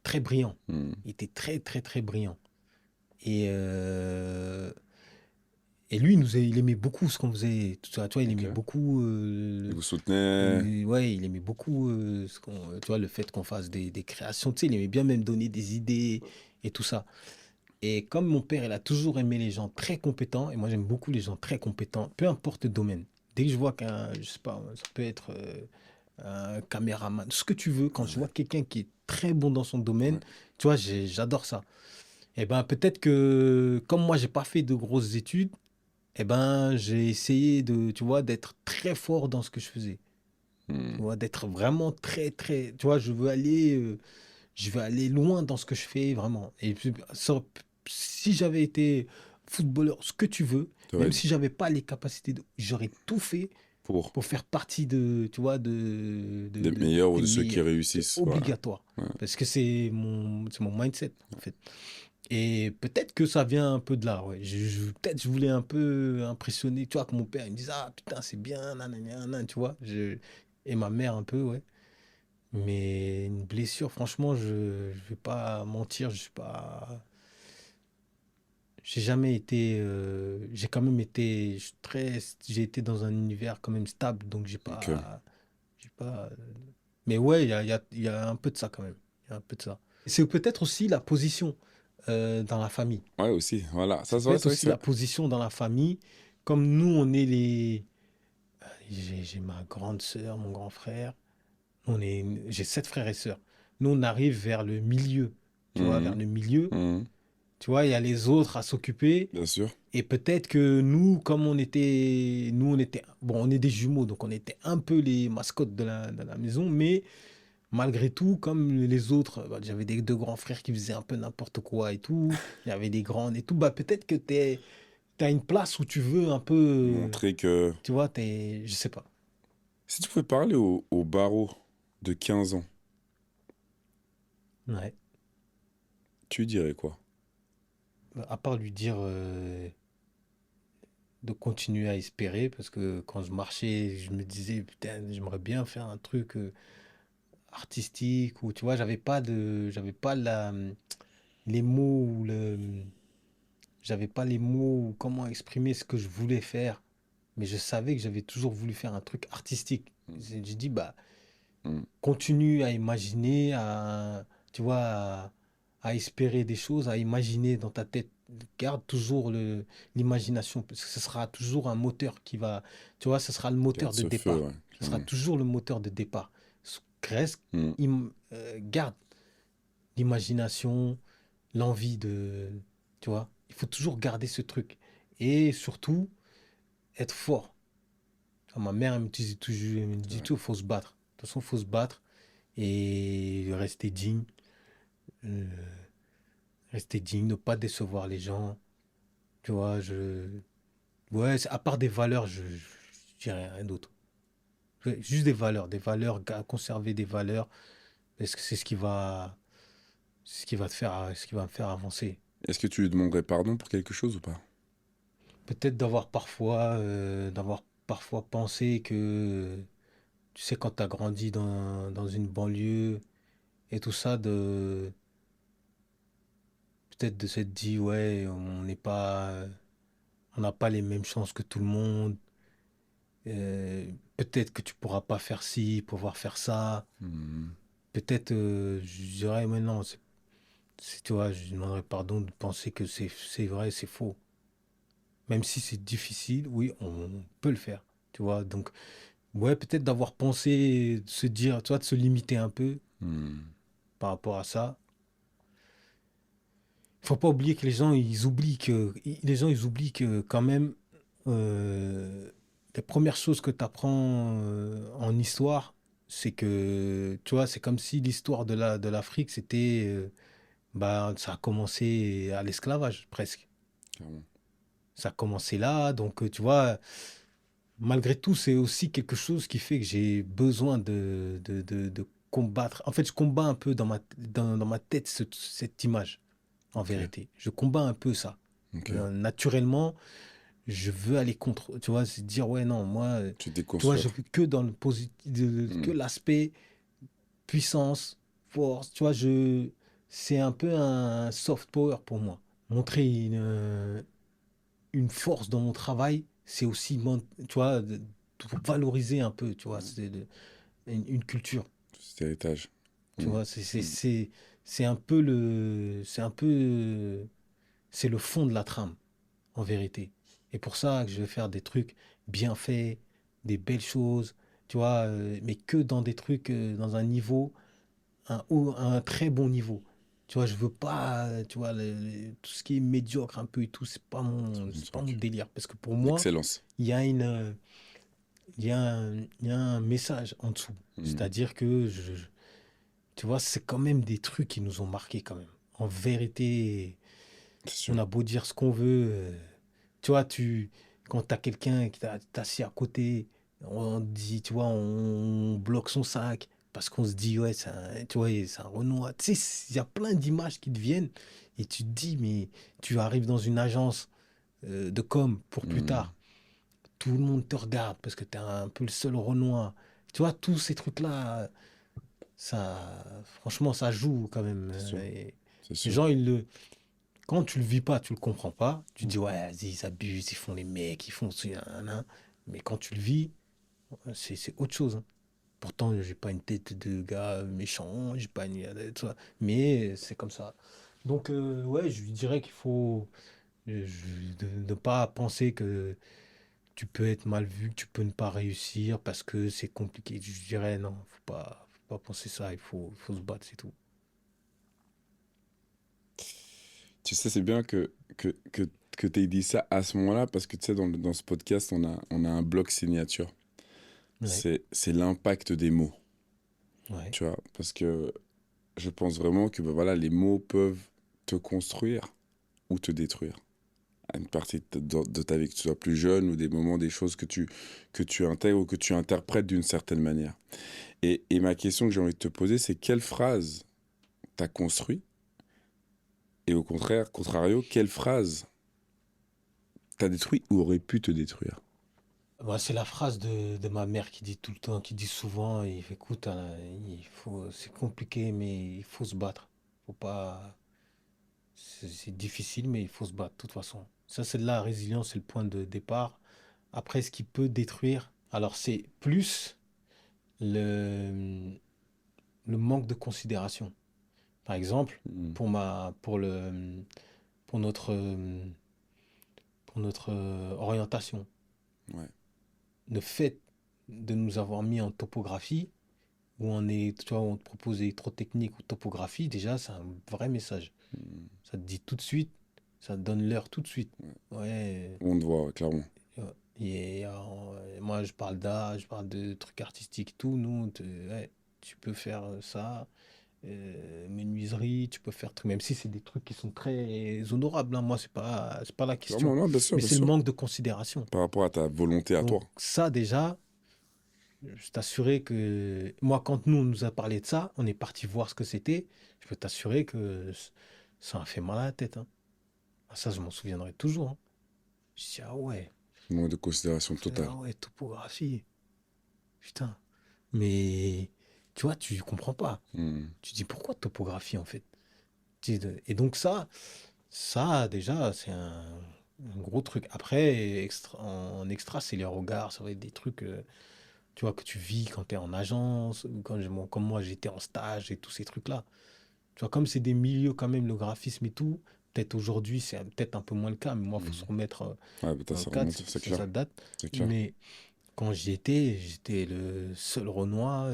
très brillant. Mhm. Il était très, très, très brillant. Et, euh, et lui, il aimait beaucoup ce qu'on faisait. Tout ça, tu vois, il Ok. aimait beaucoup, Il vous soutenait. ouais, il aimait beaucoup, tu vois, le fait qu'on fasse des créations. Tu sais, il aimait bien même donner des idées et tout ça. Et comme mon père, il a toujours aimé les gens très compétents, et moi j'aime beaucoup les gens très compétents, peu importe le domaine. Dès que je vois je sais pas, ça peut être un caméraman, ce que tu veux, quand je Ouais, vois quelqu'un qui est très bon dans son domaine, ouais. tu vois, j'adore ça. Et ben peut-être que comme moi j'ai pas fait de grosses études, et ben j'ai essayé tu vois, d'être très fort dans ce que je faisais. Tu Mhm. vois, d'être vraiment très très, tu vois, je veux aller loin dans ce que je fais, vraiment. Et puis, si j'avais été footballeur, ce que tu veux, T'aurais même si j'avais pas les capacités, j'aurais tout fait pour pour faire partie tu vois, des meilleurs ou des de ceux qui meilleurs. C'est réussissent. Voilà. obligatoire. Ouais. Parce que c'est mon mindset, en fait. Et peut-être que ça vient un peu de là, ouais. Peut-être je voulais un peu impressionner, tu vois, que mon père, il me dise, ah putain, c'est bien, nanana, nanana, tu vois. Et ma mère un peu, ouais. Mais une blessure, franchement, je vais pas mentir, je suis pas. J'ai jamais été. J'ai quand même été. J'ai été dans un univers quand même stable, donc j'ai Ok. pas. J'ai pas. Mais ouais, il y a un peu de ça quand même. Il y a un peu de ça. C'est peut-être aussi la position dans la famille. Ouais, aussi. Voilà. Ça Ça se peut voit, être c'est vrai que aussi la position dans la famille. Comme nous, on est les. J'ai ma grande sœur, mon grand frère. J'ai 7 frères et sœurs. Nous, on arrive vers le milieu. Tu vois, vers Mhm. le milieu. Mhm. Tu vois, il y a les autres à s'occuper. Bien sûr. Et peut-être que nous, comme on était, bon, on est des jumeaux, donc on était un peu les mascottes de la maison, mais malgré tout, comme les autres, bah, j'avais des deux grands frères qui faisaient un peu n'importe quoi et tout, il y avait des grandes et tout, bah peut-être que t'as une place où tu veux un peu, Montrer que. tu vois, je sais pas. Si tu pouvais parler au barreau de 15 ans, Ouais. tu dirais quoi? Bah, à part lui dire de continuer à espérer, parce que quand je marchais, je me disais, putain, j'aimerais bien faire un truc artistique, ou tu vois, j'avais pas les mots, j'avais pas les mots, ou comment exprimer ce que je voulais faire, mais je savais que j'avais toujours voulu faire un truc artistique. J'ai dit, bah, Mm. continue à imaginer, tu vois, à espérer des choses, à imaginer dans ta tête. Garde toujours l'imagination, parce que ce sera toujours un moteur qui va, tu vois, ce sera le Garde moteur de ce feu, départ. ouais, Ce sera clairement. toujours le moteur de départ. Reste, Mm. garde l'imagination, l'envie de, tu vois, il faut toujours garder ce truc. Et surtout, être fort. Ma mère, elle me disait toujours, elle me C'est dit vrai. tout, il faut se battre. De toute façon, il faut se battre et euh, rester digne, ne pas décevoir les gens. Tu vois, ouais, à part des valeurs, je dirais rien d'autre. Ouais, juste des valeurs, conserver des valeurs, parce que c'est ce qui va te faire, ce qui va me faire avancer. Est-ce que tu lui demanderais pardon pour quelque chose ou pas? Peut-être d'avoir parfois pensé que, tu sais, quand tu as grandi dans une banlieue et tout ça, peut-être de s'être dit, ouais, on n'a pas les mêmes chances que tout le monde. Peut-être que tu pourras pas faire ci, pouvoir faire ça. Mm. Peut-être, je dirais, mais non, tu vois, je demanderais pardon de penser que c'est vrai, c'est faux. Même si c'est difficile, oui, on peut le faire. Tu vois, donc, ouais, peut-être d'avoir pensé, de se dire, tu vois, de se limiter un peu Mm. par rapport à ça. Il faut pas oublier que les gens, ils oublient que quand même, euh, les premières choses que tu apprends en histoire, c'est que, tu vois, c'est comme si l'histoire de l'Afrique, bah, ça a commencé à l'esclavage, presque. Clairement. Ça a commencé là, donc, tu vois, malgré tout, c'est aussi quelque chose qui fait que j'ai besoin de combattre. En fait, je combats un peu dans ma tête cette image, en Ok. vérité. Je combats un peu ça. Ok. Naturellement, je veux aller contre, tu vois, c'est dire, ouais, non, moi, Tu tu vois, je déconstruire. veux que dans le positif, que Mm. l'aspect puissance, force, tu vois, c'est un peu un soft power pour moi. Montrer une force dans mon travail, c'est aussi, tu vois, de valoriser un peu, tu vois, une culture, Cet héritage. tu Mm. vois, Mm. c'est un peu c'est le fond de la trame, en vérité. Et pour ça que je vais faire des trucs bien faits, des belles choses, tu vois, mais que dans des trucs, dans un niveau, un très bon niveau. Tu vois, je veux pas, tu vois, tout ce qui est médiocre un peu et tout, C'est mon c'est pas mon truc. délire. Parce que pour moi, L'excellence. il y a il y a un message en dessous. Mm. C'est-à-dire que, tu vois, c'est quand même des trucs qui nous ont marqués quand même. En vérité, C'est on sûr. a beau dire ce qu'on veut. Tu vois, quand t'as quelqu'un qui t'a assis à côté, on dit, tu vois, on bloque son sac parce qu'on se dit, ouais, tu vois, c'est un Renoir. Tu sais, il y a plein d'images qui te viennent et tu te dis, mais tu arrives dans une agence de com pour plus Mm. tard. Tout le monde te regarde parce que t'es un peu le seul Renoir. Tu vois, tous ces trucs-là, franchement, ça joue quand même. C'est sûr. Et C'est les sûr. gens, quand tu le vis pas, tu le comprends pas. Tu te dis, ouais, vas-y, ils abusent, ils font les mecs, ils font ci, nan. Mais quand tu le vis, c'est autre chose, hein. Pourtant, j'ai pas une tête de gars méchant, j'ai pas tout ça. Mais c'est comme ça. Donc, ouais, je lui dirais qu'il faut de ne pas penser que tu peux être mal vu, que tu peux ne pas réussir parce que c'est compliqué. Je dirais non, faut pas penser ça, il faut se battre, c'est tout. Tu sais, c'est bien que tu aies dit ça à ce moment-là parce que tu sais, dans ce podcast, on a un bloc signature. Ouais, C'est l'impact des mots. ouais, Tu vois, parce que je pense vraiment que bah, voilà, les mots peuvent te construire ou te détruire. À une partie de ta vie, que tu sois plus jeune ou des moments, des choses que tu intègres ou que tu interprètes d'une certaine manière. Et ma question que j'ai envie de te poser, c'est quelle phrase t'as construit et au contraire, contrario, quelle phrase t'as détruit ou aurait pu te détruire? Moi, c'est la phrase de ma mère qui dit tout le temps, qui dit souvent, écoute, hein, c'est compliqué, mais il faut se battre. Faut pas, c'est difficile, mais il faut se battre, de toute façon. Ça, c'est de la résilience, c'est le point de départ. Après, ce qui peut détruire, alors c'est plus le, le manque de considération. Par exemple, Mm. pour ma, pour notre, pour notre orientation, Ouais. le fait de nous avoir mis en topographie, où on est, tu vois, on te propose électrotechnique ou topographie, déjà, c'est un vrai message. Mm. Ça te dit tout de suite, ça te donne l'heure tout de suite. Ouais. Ouais. On te voit, clairement. Et moi, je parle d'art, je parle de trucs artistiques, tout. Nous, ouais, tu peux faire ça, menuiserie, tu peux faire truc, même si c'est des trucs qui sont très honorables, hein. Moi, c'est pas la question. Clairement, non, bien sûr, Mais bien c'est le sûr. manque de considération. Par rapport à ta volonté à Donc, toi. ça, déjà, je t'assurais que moi, quand nous, on nous a parlé de ça, on est parti voir ce que c'était. Je peux t'assurer que ça a fait mal à la tête, hein. Ah, ça, je m'en souviendrai toujours, hein. Je dis, Manque de considération totale. ah ouais, topographie, putain. Mais tu vois, tu comprends pas. Mm. Tu dis pourquoi topographie en fait? Et donc ça déjà, c'est un gros truc. Après, en extra, c'est les regards, ça va être des trucs, tu vois, que tu vis quand tu es en agence, ou comme moi j'étais en stage et tous ces trucs-là. Tu vois, comme c'est des milieux quand même, le graphisme et tout, peut-être aujourd'hui c'est peut-être un peu moins le cas, mais moi, il faut se Mm. remettre Ouais, putain, dans le ça cadre, remonte, c'est clair. ça date. C'est clair. Mais quand j'y étais, j'étais le seul Renoir.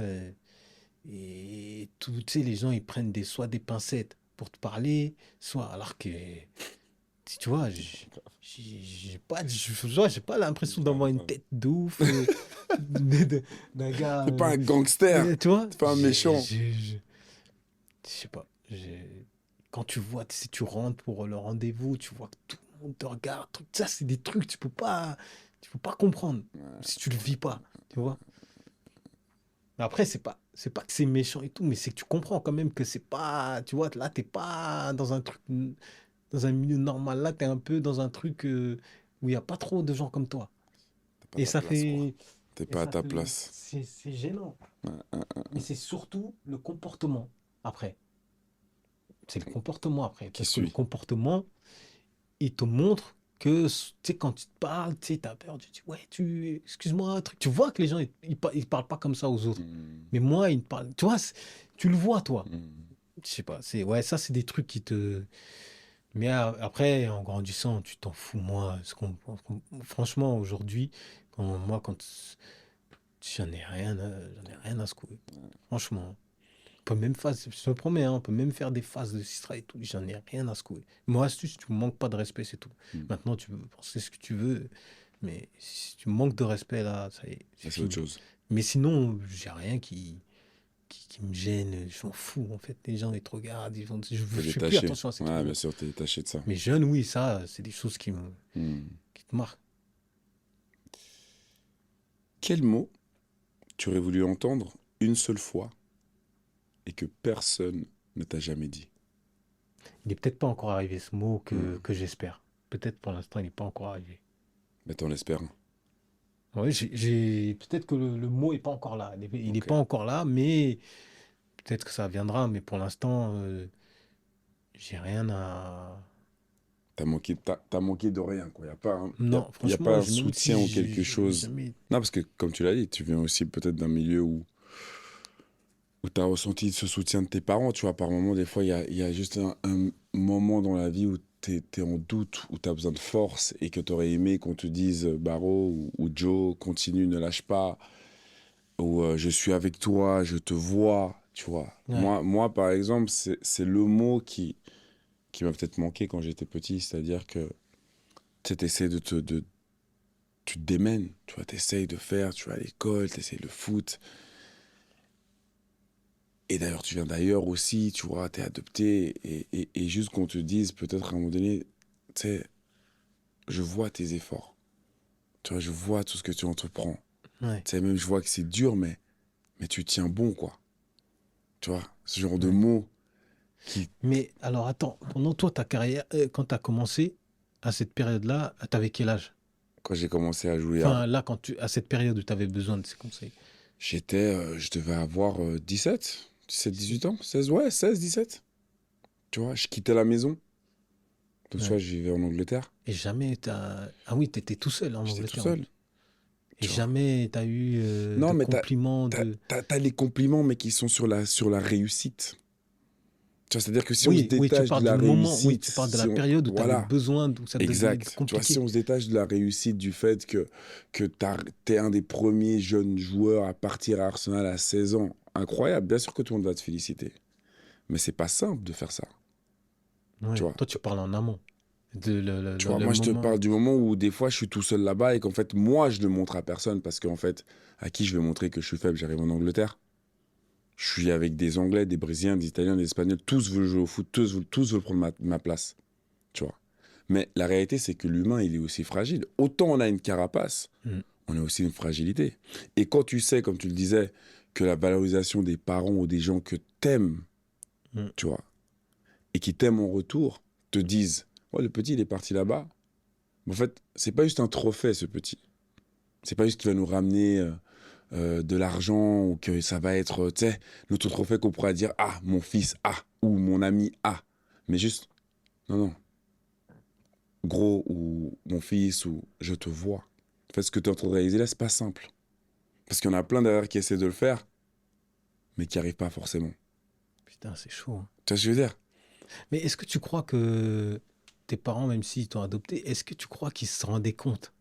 Et tout, tu sais, les gens, ils prennent soit des pincettes pour te parler, soit alors que, tu vois, j'ai pas l'impression d'avoir une tête de ouf, d'un gars, T'es pas un gangster, tu vois, t'es pas un méchant. je sais pas, quand tu vois, si tu rentres pour le rendez-vous, tu vois que tout le monde te regarde, ça, c'est des trucs, tu peux pas comprendre si tu le vis pas, tu vois. Mais après, c'est pas que c'est méchant et tout, mais c'est que tu comprends quand même que c'est pas, tu vois, là, t'es pas dans un truc, dans un milieu normal. Là, t'es un peu dans un truc où il n'y a pas trop de gens comme toi. T'as pas Et ta ça place, quoi. fait, T'es et pas à ça ta fait, place. c'est gênant. Mais c'est surtout le comportement après. C'est le comportement après. Qui Parce que le suit? comportement, il te montre que, tu sais, quand tu te parles, tu sais, t'as peur, tu dis, ouais, excuse-moi, truc. Tu vois que les gens, ils parlent pas comme ça aux autres. Mm. Mais moi, ils me parlent, tu vois, tu le vois, toi. Mm. Je sais pas, ouais, ça, c'est des trucs qui te. Mais après, en grandissant, tu t'en fous, moi. Franchement, aujourd'hui, quand j'en ai rien à secouer. Franchement. On peut même faire, je te promets, hein, on peut même faire des phases de Sistra et tout. J'en ai rien à secouer. Moi, astuce, tu me manques pas de respect, c'est tout. Mm. Maintenant, tu peux penser ce que tu veux. Mais si tu me manques de respect, là, ça y est, c'est Ça, c'est autre fini. chose. Mais sinon, j'ai rien qui me gêne. Je m'en fous, en fait. Les gens, ils te regardent. T'es Je fais plus détaché. attention à ces Ouais, trucs-là. bien sûr, t'es détaché de ça. Mais jeune, oui, ça, c'est des choses Mm. qui te marquent. Quel mot tu aurais voulu entendre une seule fois et que personne ne t'a jamais dit? Il n'est peut-être pas encore arrivé ce mot Mm. que j'espère. Peut-être pour l'instant, il n'est pas encore arrivé. Mais t'en espères. Ouais, peut-être que le mot n'est pas encore là. Il est Ok. pas encore là, mais peut-être que ça viendra. Mais pour l'instant, j'ai rien à. T'as manqué de rien, quoi. Non, Y a pas franchement, un même soutien si ou quelque j'ai chose. jamais. Non, parce que, comme tu l'as dit, tu viens aussi peut-être d'un milieu où tu as ressenti ce soutien de tes parents. Tu vois, par moment, des fois, il y a juste un moment dans la vie où tu es en doute, où tu as besoin de force et que tu aurais aimé qu'on te dise Baro ou Joe, continue, ne lâche pas, ou je suis avec toi, je te vois. Tu vois. Ouais, Moi par exemple, c'est le mot qui m'a peut-être manqué quand j'étais petit, c'est-à-dire que tu essaies tu te démènes, tu vois, t'essayes de faire, tu vas à l'école, t'essayes le foot. Et d'ailleurs, tu viens d'ailleurs aussi, tu vois, t'es adopté. Et juste qu'on te dise, peut-être à un moment donné, tu sais, je vois tes efforts. Tu vois, je vois tout ce que tu entreprends. ouais, Tu sais, même je vois que c'est dur, mais tu tiens bon, quoi. Tu vois, ce genre de ouais. mots qui... Mais alors, attends, pendant toi, ta carrière, quand tu as commencé à cette période-là, t'avais quel âge? quand j'ai commencé à jouer. Enfin, là, à cette période où tu avais besoin de ces conseils. Je devais avoir 18 ans, 16, ouais, 16, 17. Tu vois, je quittais la maison. Donc, tu Ouais. vois, je vivais en Angleterre. Et jamais t'as... Ah oui, t'étais tout seul en J'étais tout Angleterre en seul, plus. Et tu vois. jamais t'as eu Non, de mais compliments t'as les compliments, mais qui sont sur la réussite. Tu vois, c'est-à-dire que si on se Oui, oui, tu détache de parles la du moment, oui, réussite, tu parles de la période où tu avais voilà, besoin, où ça devenait exact. Tu vois, si compliqué. on se détache de la réussite, du fait que t'es un des premiers jeunes joueurs à partir à Arsenal à 16 ans, incroyable, bien sûr que tout le monde va te féliciter. Mais c'est pas simple de faire ça, tu Ouais. vois. Toi, tu parles en amont. Tu vois, Le moi, je te moment. parle du moment où des fois, je suis tout seul là-bas et qu'en fait, moi, je ne montre à personne parce qu'en fait, à qui je vais montrer que je suis faible? J'arrive en Angleterre. Je suis avec des Anglais, des Brésiliens, des Italiens, des Espagnols. Tous veulent jouer au foot, tous veulent prendre ma place, tu vois. Mais la réalité, c'est que l'humain, il est aussi fragile. Autant on a une carapace, Mm. on a aussi une fragilité. Et quand tu sais, comme tu le disais, que la valorisation des parents ou des gens que t'aimes, Mm. tu vois, et qui t'aiment en retour, te disent, ouais, le petit, il est parti là-bas. En fait, c'est pas juste un trophée, ce petit. C'est pas juste qu'il va nous ramener de l'argent ou que ça va être, tu sais, notre trophée qu'on pourra dire, ah, mon fils a, ou mon ami a. Mais juste, non, non, gros, ou mon fils, ou je te vois. En fait, ce que tu es en train de réaliser là, c'est pas simple. Parce qu'il y en a plein derrière qui essaient de le faire, mais qui n'y arrivent pas forcément. Putain, c'est chaud, hein. Tu vois ce que je veux dire? Mais est-ce que tu crois que tes parents, même s'ils t'ont adopté, est-ce que tu crois qu'ils se rendaient compte?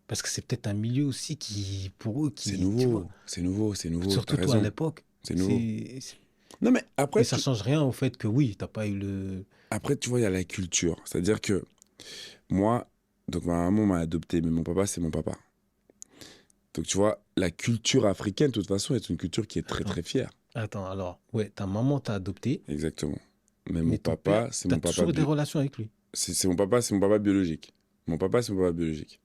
Parce que c'est peut-être un milieu aussi qui, pour eux, C'est qui, tu vois, nouveau, c'est nouveau, c'est nouveau, t'as surtout toi à raison, l'époque, c'est nouveau. c'est, Non, mais et ça change rien au fait que oui, t'as pas eu le. après, tu vois, il y a la culture. C'est-à-dire que moi, donc ma maman m'a adopté, mais mon papa, c'est mon papa. Donc, tu vois, la culture africaine, de toute façon, est une culture qui est très, Attends, très fière. attends, alors, ouais, ta maman t'a adopté, Exactement. Mais mon mais ton père, papa, c'est t'as mon papa toujours eu des relations avec lui. c'est mon papa biologique. Mon papa, c'est mon papa biologique.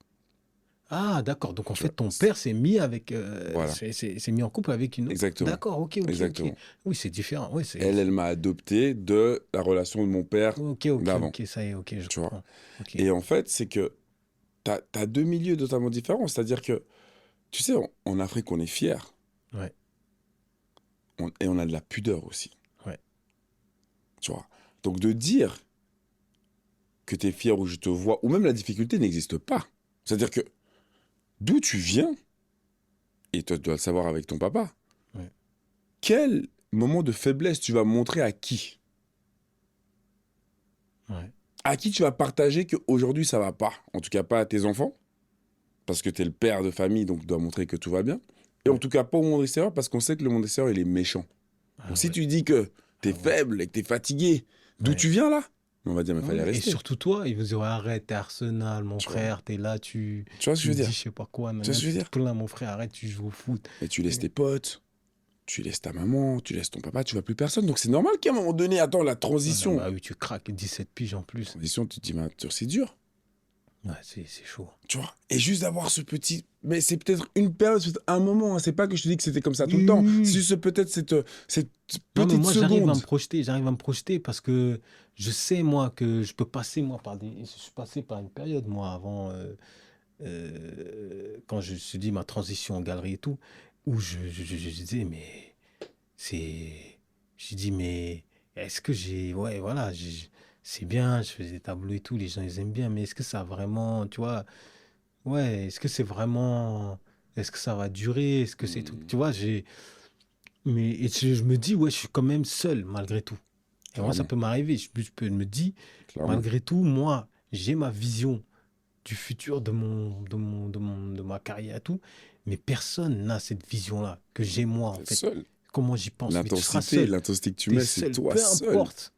Ah, d'accord. Donc en Tu fait, vois, ton père s'est mis avec, voilà. s'est mis en couple avec une autre. Exactement. D'accord, ok, ok, ok. Exactement. Oui, c'est différent. Oui, Elle m'a adopté de la relation de mon père ok, ok, d'avant. ok, ça y est, ok, je Tu vois. comprends. Ok. Et en fait, c'est que t'as deux milieux totalement différents. C'est-à-dire que, tu sais, en Afrique, on est fier. Ouais, Et on a de la pudeur aussi. ouais, Tu vois. Donc de dire que t'es fier ou je te vois, ou même la difficulté n'existe pas. C'est-à-dire que d'où tu viens, et toi, tu dois le savoir avec ton papa, ouais, quel moment de faiblesse tu vas montrer à qui? ouais. À qui tu vas partager qu'aujourd'hui ça va pas? En tout cas, pas à tes enfants, parce que tu es le père de famille, donc tu dois montrer que tout va bien. Et en Ouais. tout cas, pas au monde extérieur, parce qu'on sait que le monde extérieur, il est méchant. Donc Ah si ouais, tu dis que tu ah es ouais, faible et que tu es fatigué, d'où ouais. tu viens là? On va dire, mais Ah fallait ouais. Et rester. surtout toi, il vous dit, ouais, arrête, t'es Arsenal, mon Tu vois? frère, t'es là, Tu vois ce que je tu veux dis dire? je sais pas quoi, Tu vois ce maintenant que je tu veux te dire? plains, mon frère, arrête, tu joues au foot. Mais tu laisses Et- tes potes, tu laisses ta maman, tu laisses ton papa, tu vois plus personne. Donc c'est normal qu'à un moment donné, attends, la Voilà, transition. bah oui, tu craques 17 piges en plus. Transition, tu te dis, mais c'est dur. Ouais, c'est chaud. Tu vois. Et juste d'avoir ce petit. Mais c'est peut-être une période, c'est peut-être un moment. Hein. C'est pas que je te dis que c'était comme ça Oui, tout le oui, temps. oui, C'est oui. juste peut-être cette Non, mais petite moi, seconde. j'arrive à me projeter parce que je sais, moi, que je peux passer, moi, je suis passé par une période, moi, avant, quand je me suis dit ma transition en galerie et tout, où je disais, mais c'est, je dis, mais est-ce que ouais, voilà, c'est bien, je fais des tableaux et tout, les gens, ils aiment bien, mais est-ce que ça a vraiment, tu vois, ouais, est-ce que c'est vraiment, est-ce que ça va durer, est-ce que c'est tout, Hmm, tu vois, mais et je me dis, ouais, je suis quand même seul malgré tout. Et moi, ça clairement. peut m'arriver. Je peux me dire, Clairement. malgré tout, moi, j'ai ma vision du futur de ma carrière et tout. Mais personne n'a cette vision-là que j'ai moi, en T'es fait. seul. Comment j'y pense? Mais tu seras L'intensité, seul. l'intensité que tu Tu es mets, c'est seul. toi Peu seul. importe.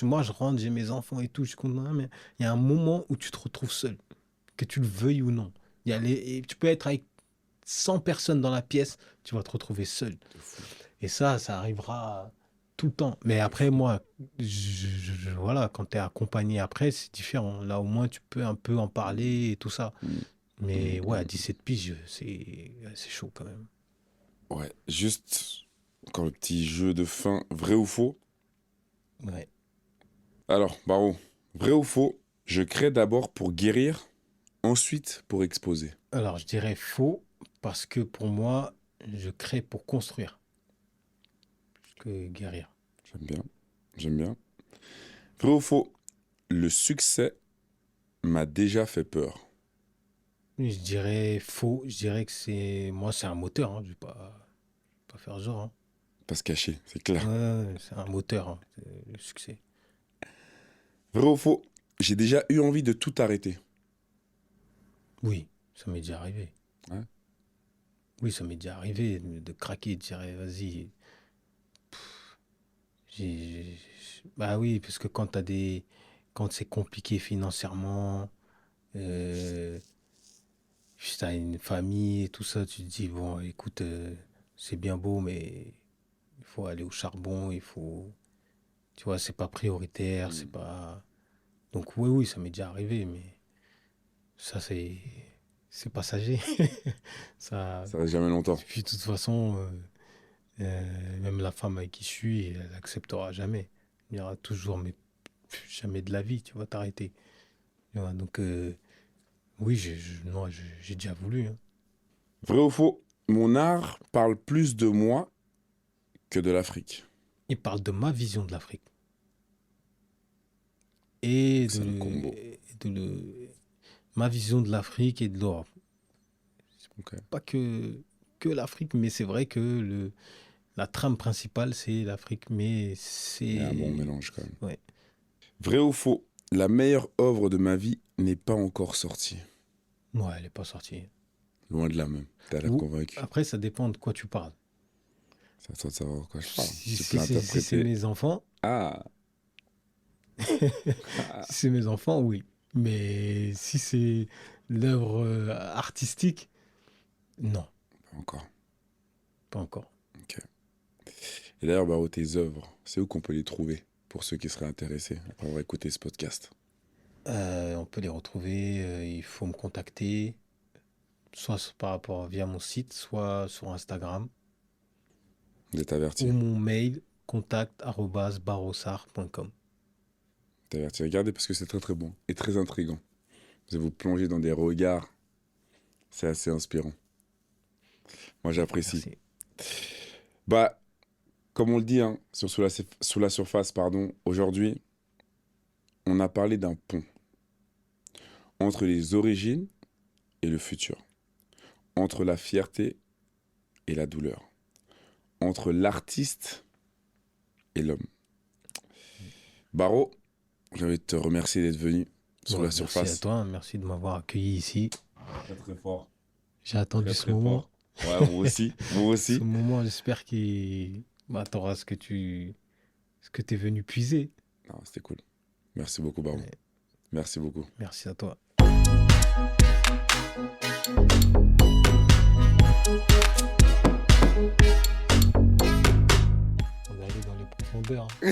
Moi, je rentre, j'ai mes enfants et tout, je suis content, mais il y a un moment où tu te retrouves seul. Que tu le veuilles ou non. Et tu peux être avec 100 personnes dans la pièce, tu vas te retrouver seul. De fou. Et ça arrivera tout le temps. Mais De après, fou. moi, voilà, quand tu es accompagné après, c'est différent. Là, au moins, tu peux un peu en Hmm, parler et tout ça. hmm, Mais ouais, à hmm. 17 piges, c'est chaud quand même. Ouais, juste encore le petit jeu de fin, vrai ou faux. Ouais. Alors, Baro, vrai ou faux, je crée d'abord pour guérir, ensuite pour exposer. Alors, je dirais faux, parce que pour moi, je crée pour construire, plus que guérir. J'aime bien. J'aime bien. Vrai ou faux? Le succès m'a déjà fait peur. Oui, je dirais faux. Je dirais que moi, c'est un moteur, hein. Je vais pas faire genre, hein. Pas se cacher, c'est clair. Ouais, c'est un moteur, hein, le succès. Vrai ou faux? J'ai déjà eu envie de tout arrêter. Oui, ça m'est déjà arrivé. Ouais. Oui, ça m'est déjà arrivé de craquer, de dire, eh, vas-y. Bah oui, parce que quand c'est compliqué financièrement, euh, si t'as une famille et tout ça, tu te dis, bon, écoute, c'est bien beau, mais il faut aller au charbon, tu vois, c'est pas prioritaire, c'est pas. Donc oui, oui, ça m'est déjà arrivé, mais ça, c'est passager. Ça, Ça reste jamais longtemps. puis de toute façon, même la femme avec qui je suis, elle acceptera jamais. Il y aura toujours, mais jamais de la vie, tu vas t'arrêter. Tu vois, donc, oui, non, j'ai déjà voulu, hein. Vrai ou faux? Mon art parle plus de moi que de l'Afrique. Il parle de ma vision de l'Afrique. Et C'est un combo. ma vision de l'Afrique et de l'Europe. Ok. Pas que l'Afrique, mais c'est vrai que la trame principale, c'est l'Afrique, mais Il y a un bon c'est. mélange quand même. Ouais. Vrai ou faux? La meilleure œuvre de ma vie n'est pas encore sortie. Ouais, elle n'est pas sortie. Loin de là même. T'as l'air Ou, convaincu. après, ça dépend de quoi tu parles. C'est à toi de savoir de quoi je parle. Si, Tu si peux c'est si c'est interpréter. mes enfants, Ah, si c'est mes enfants, oui. Mais si c'est l'œuvre artistique, non, pas encore. pas encore. Ok. Et d'ailleurs, Baro, tes œuvres, c'est où qu'on peut les trouver pour ceux qui seraient intéressés après avoir écouté ce podcast? On peut les retrouver, il faut me contacter, soit par rapport via mon site, soit sur Instagram, Vous êtes ou avertis. mon mail contact@barossard.com. Vous êtes avertis. Regardez parce que c'est très très bon et très intriguant. Vous allez vous plonger dans des regards. C'est assez inspirant. Moi, j'apprécie. Merci. Bah, comme on le dit, hein, sous la surface, pardon, aujourd'hui, on a parlé d'un pont entre les origines et le futur, entre la fierté et la douleur, entre l'artiste et l'homme. Baro, je vais te remercier d'être venu sur Ouais, la merci à surface. toi, merci de m'avoir accueilli ici. Très très fort. J'ai attendu ce moment. Ouais, moi aussi, moi Ce aussi. moment, j'espère qu'il t'auras ce que t'es venu puiser. Non, c'était cool. Merci beaucoup, Baro. Ouais. Merci beaucoup. Merci à toi. On est allé dans les profondeurs, hein.